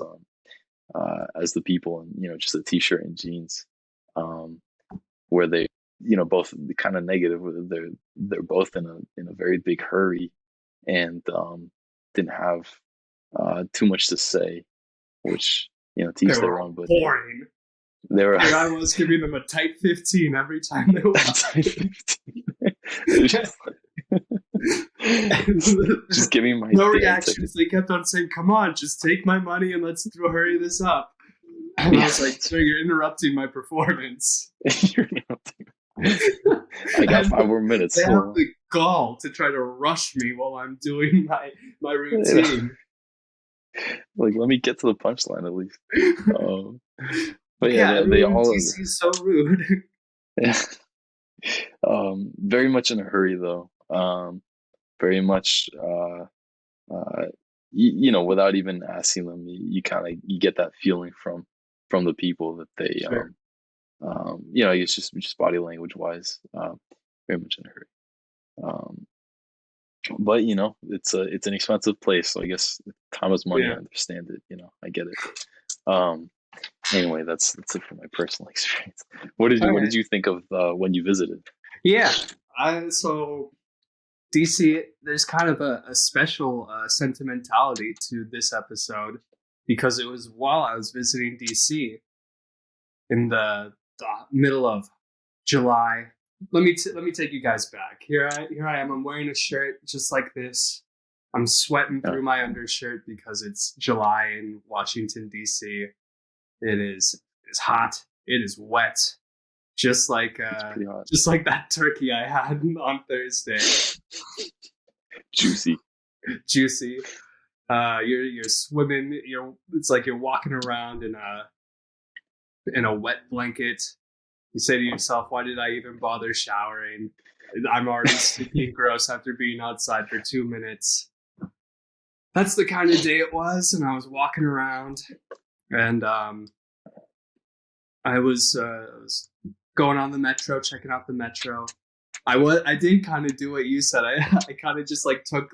the people in just a t-shirt and jeans, um, where they both kind of negative. They're both in a very big hurry, and didn't have too much to say, which to They each were their all own. But boring. They were Here I was giving them a tight 15 every time they walked. 15. Just give me my no damn reactions. ticket. They kept on saying, "Come on, just take my money and let's hurry this up." And I was like, "Sir, you're interrupting my performance." You're interrupting. I got 5 more minutes. They have the gall to try to rush me while I'm doing my routine. Like, let me get to the punchline at least. But yeah, they all DC is so rude. Yeah. Very much in a hurry though. Very much you know, without even asking them, you kind of you get that feeling from the people that they Sure. you know, it's just body language wise, very much in a hurry. But you know, it's an expensive place, so I guess time is money. Yeah. I understand it. You know, I get it. Anyway, that's it for my personal experience. What did you think of when you visited? Yeah, so DC, there's kind of a special sentimentality to this episode because it was while I was visiting DC in the middle of July. Let me take you guys back. Here I am. I'm wearing a shirt just like this. I'm sweating through my undershirt because it's July in Washington DC. It's hot. It is wet. Just like that turkey I had on Thursday. Juicy. You're swimming. It's like you're walking around in a wet blanket. You say to yourself, "Why did I even bother showering? I'm already sticky and gross after being outside for 2 minutes." That's the kind of day it was, and I was walking around, and I was going on the metro, checking out the metro. I did kind of do what you said. I kind of just like took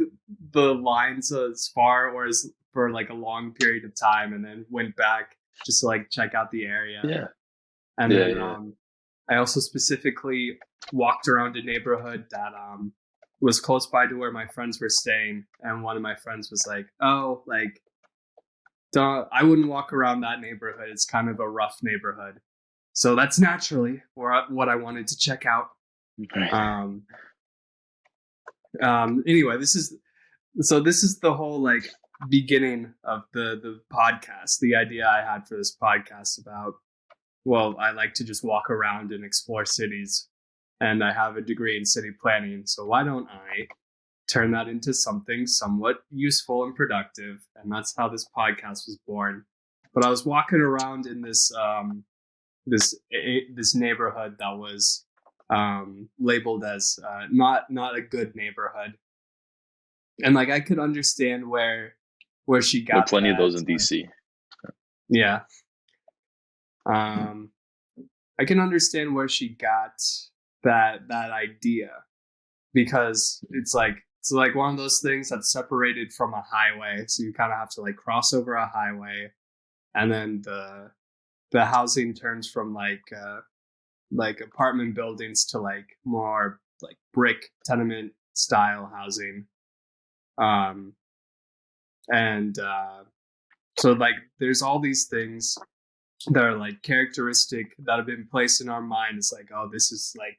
the lines as far or as for like a long period of time, and then went back just to like check out the area. Yeah. And then I also specifically walked around a neighborhood that was close by to where my friends were staying, and one of my friends was like, "Oh, like, I wouldn't walk around that neighborhood. It's kind of a rough neighborhood." So that's naturally what I wanted to check out. Anyway, this is the whole like beginning of the podcast. The idea I had for this podcast about, well, I like to just walk around and explore cities, and I have a degree in city planning. So why don't I turn that into something somewhat useful and productive? And that's how this podcast was born. But I was walking around in this this neighborhood that was labeled as not a good neighborhood, and like I could understand where she got. There are plenty of those in DC. Yeah. I can understand where she got that idea, because it's like one of those things that's separated from a highway, so you kind of have to like cross over a highway, and then the housing turns from like apartment buildings to like more like brick tenement style housing. So like there's all these things that are like characteristic that have been placed in our mind. It's like, oh, this is like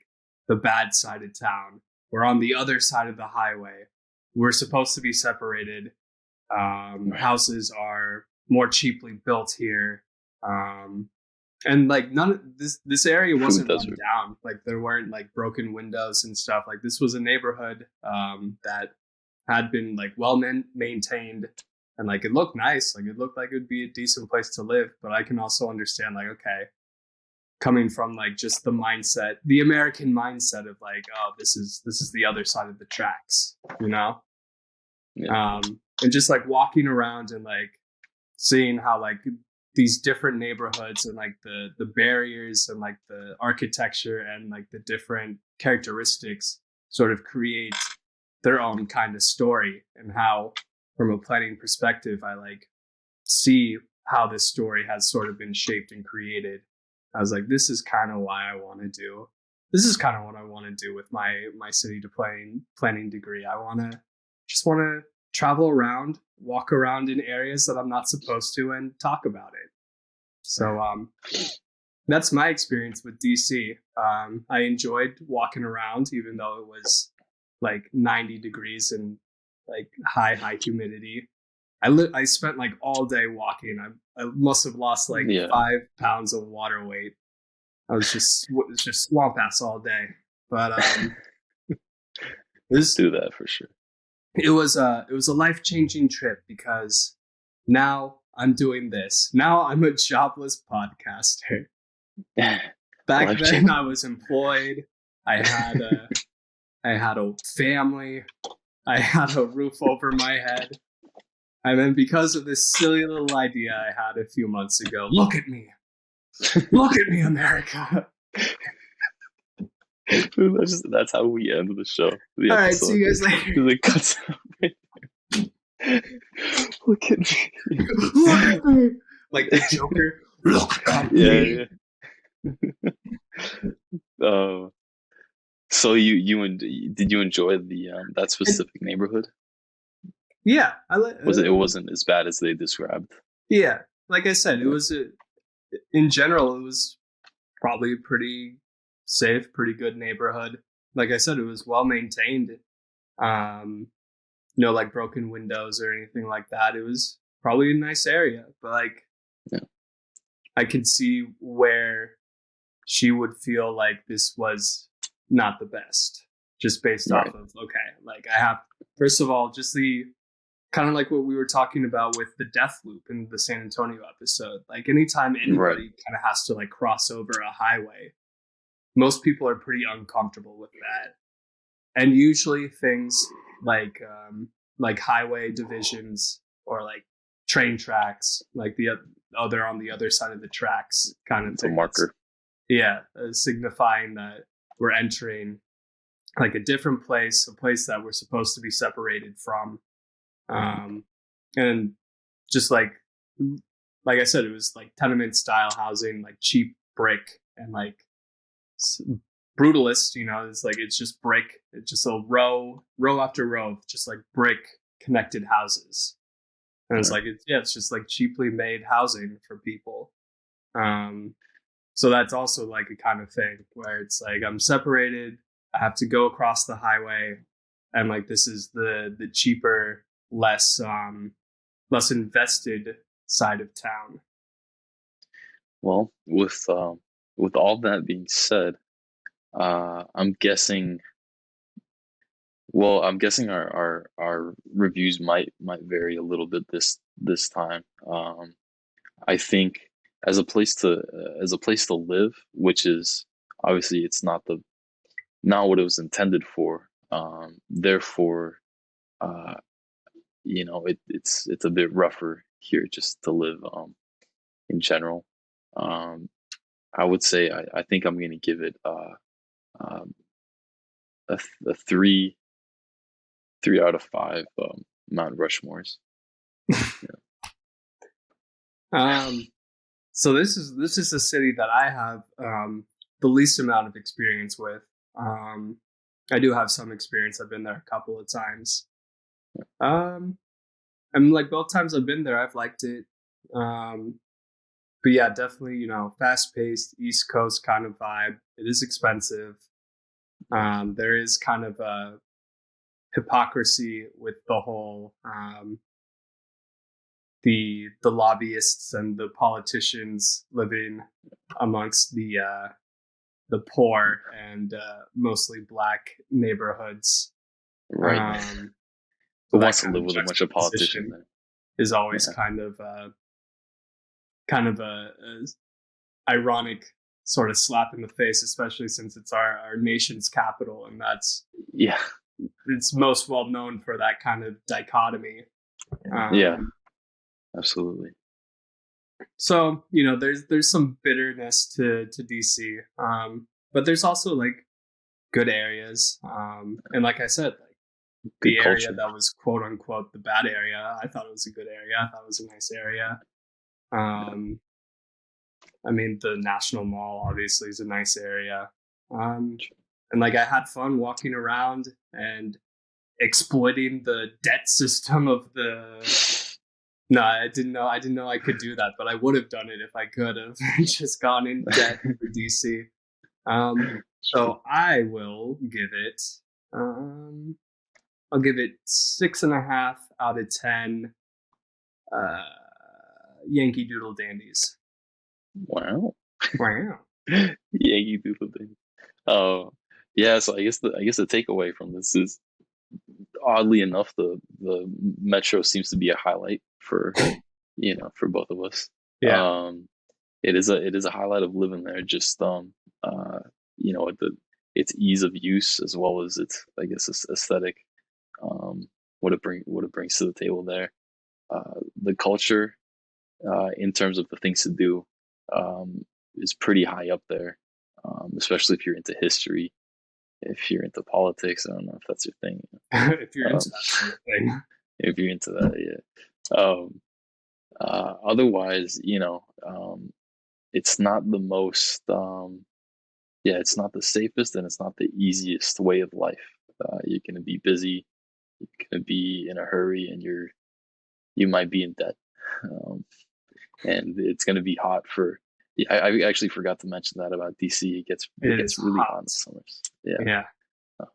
the bad side of town. We're on the other side of the highway. We're supposed to be separated. Houses are more cheaply built here. And like none of this area wasn't run down. Like there weren't like broken windows and stuff. Like this was a neighborhood that had been like well maintained, and like it looked nice. Like it looked like it would be a decent place to live. But I can also understand like, okay, coming from like just the mindset, the American mindset of like, oh, this is the other side of the tracks, you know? Yeah. And just like walking around and like seeing how like these different neighborhoods and like the barriers and like the architecture and like the different characteristics sort of create their own kind of story, and how from a planning perspective I like see how this story has sort of been shaped and created. I was like, this is kind of what I want to do with my city to planning degree. I want to travel around, walk around in areas that I'm not supposed to, and talk about it. So that's my experience with DC. I enjoyed walking around, even though it was like 90 degrees and like high humidity. I spent like all day walking. I must have lost like Yeah, 5 pounds of water weight. I was just swamp ass all day. But do that for sure. it was a life-changing trip because now I'm doing this. Now I'm a jobless podcaster. Back then I was employed. I had a family. I had a roof over my head. And then because of this silly little idea I had a few months ago, look at me, America. That's how we end the show. All right, see you guys later. It cuts out right there. Look at me. Look at me. Like the Joker. Look at me. Yeah. So did you enjoy the that specific neighborhood? Yeah, It wasn't as bad as they described? Yeah, like I said, it was in general it was probably a pretty safe, pretty good neighborhood. Like I said, it was well maintained. No like broken windows or anything like that. It was probably a nice area, but like I could see where she would feel like this was not the best, just based off of like I have first of all just the kind of like what we were talking about with the death loop in the San Antonio episode. Like anytime anybody kind of has to like cross over a highway, most people are pretty uncomfortable with that. And usually things like highway divisions or like train tracks, like they're on the other side of the tracks kind of thing. A marker. Yeah, signifying that we're entering like a different place, a place that we're supposed to be separated from. And just like I said, it was like tenement style housing, like cheap brick and like brutalist, it's just brick. It's just a row after row of just like brick connected houses. And it's like, it's just like cheaply made housing for people. So that's also like a kind of thing where it's like, I'm separated. I have to go across the highway. And like, this is the cheaper, less invested side of town. Well, with all that being said, I'm guessing our reviews might vary a little bit this time. I think as a place to live, which is obviously it's not what it was intended for. Therefore, it's a bit rougher here just to live in general. I would say I think I'm going to give it a 3 out of 5 Mount Rushmores. So this is a city that I have the least amount of experience with. I do have some experience. I've been there a couple of times. And like both times I've been there, I've liked it. But yeah, definitely, fast paced East Coast kind of vibe. It is expensive. There is kind of a hypocrisy with the whole the lobbyists and the politicians living amongst the poor and mostly black neighborhoods. Right. Who wants to live with a bunch of politicians? Is always kind of a ironic sort of slap in the face, especially since it's our nation's capital, and that's it's most well known for that kind of dichotomy. Absolutely. So there's some bitterness to DC, but there's also like good areas, and like I said, like the area that was quote unquote the bad area, I thought it was a good area. I thought it was a nice area. I mean, the National Mall obviously is a nice area. And like I had fun walking around and exploiting the debt system of the No, I didn't know. I didn't know I could do that, but I would have done it if I could have just gone in debt for DC. So I will give it. I'll give it 6.5 out of 10. Yankee Doodle Dandies. Wow. Wow. Yankee Doodle Dandy. Oh, yeah. So I guess the takeaway from this is, oddly enough, the metro seems to be a highlight for for both of us. Yeah. It is a highlight of living there. Just its ease of use, as well as its, I guess, aesthetic. What it brings to the table there. The culture, in terms of the things to do, is pretty high up there. Especially if you're into history, if you're into politics. I don't know if that's your thing. If you're into that sort of thing. If you're into that, yeah. Otherwise, it's not the most, it's not the safest, and it's not the easiest way of life. You're going to be busy, you're going to be in a hurry, and you might be in debt. And it's going to be hot for, I actually forgot to mention that about DC. It gets really hot in the summers. Yeah.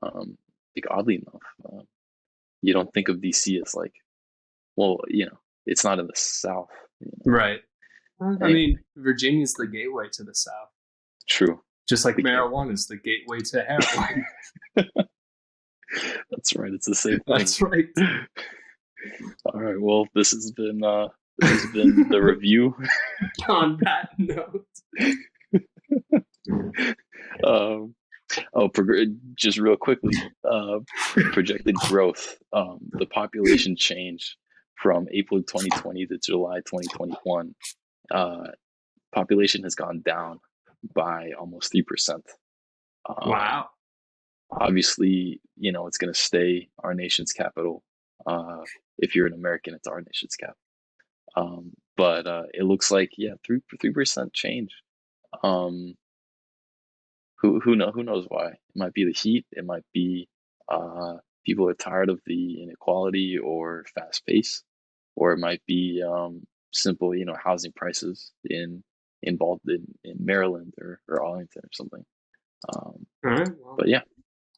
Like, oddly enough, you don't think of DC as like, well, it's not in the South. Right. I mean, Virginia's the gateway to the South. True. Just like marijuana is the gateway to heroin. That's right. It's the same thing. That's right. All right. Well, this has been the review. On that note. Just real quickly, projected growth. The population change from April 2020 to July 2021. Population has gone down by almost 3%. Wow. Obviously, it's going to stay our nation's capital. If you're an American, it's our nation's capital. But it looks like 3% change. Who knows why? It might be the heat. It might be people are tired of the inequality or fast pace, or it might be simple, housing prices involved in Maryland or Arlington or something. All right. Well, but yeah,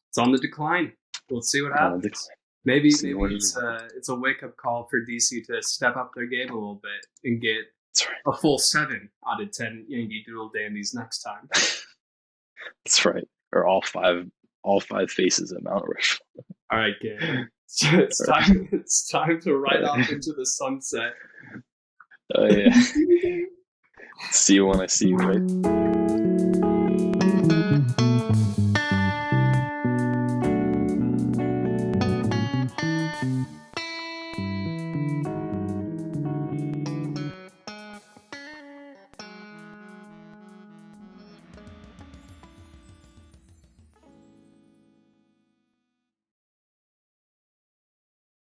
it's on the decline. We'll see what happens. Maybe it's a wake up call for DC to step up their game a little bit and get a full 7 out of 10 Yankee Doodle Dandies next time. That's right. Or all five faces at Mount Rushmore. All right, gang. It's time to ride off into the sunset. Oh yeah. See you when I see you, right?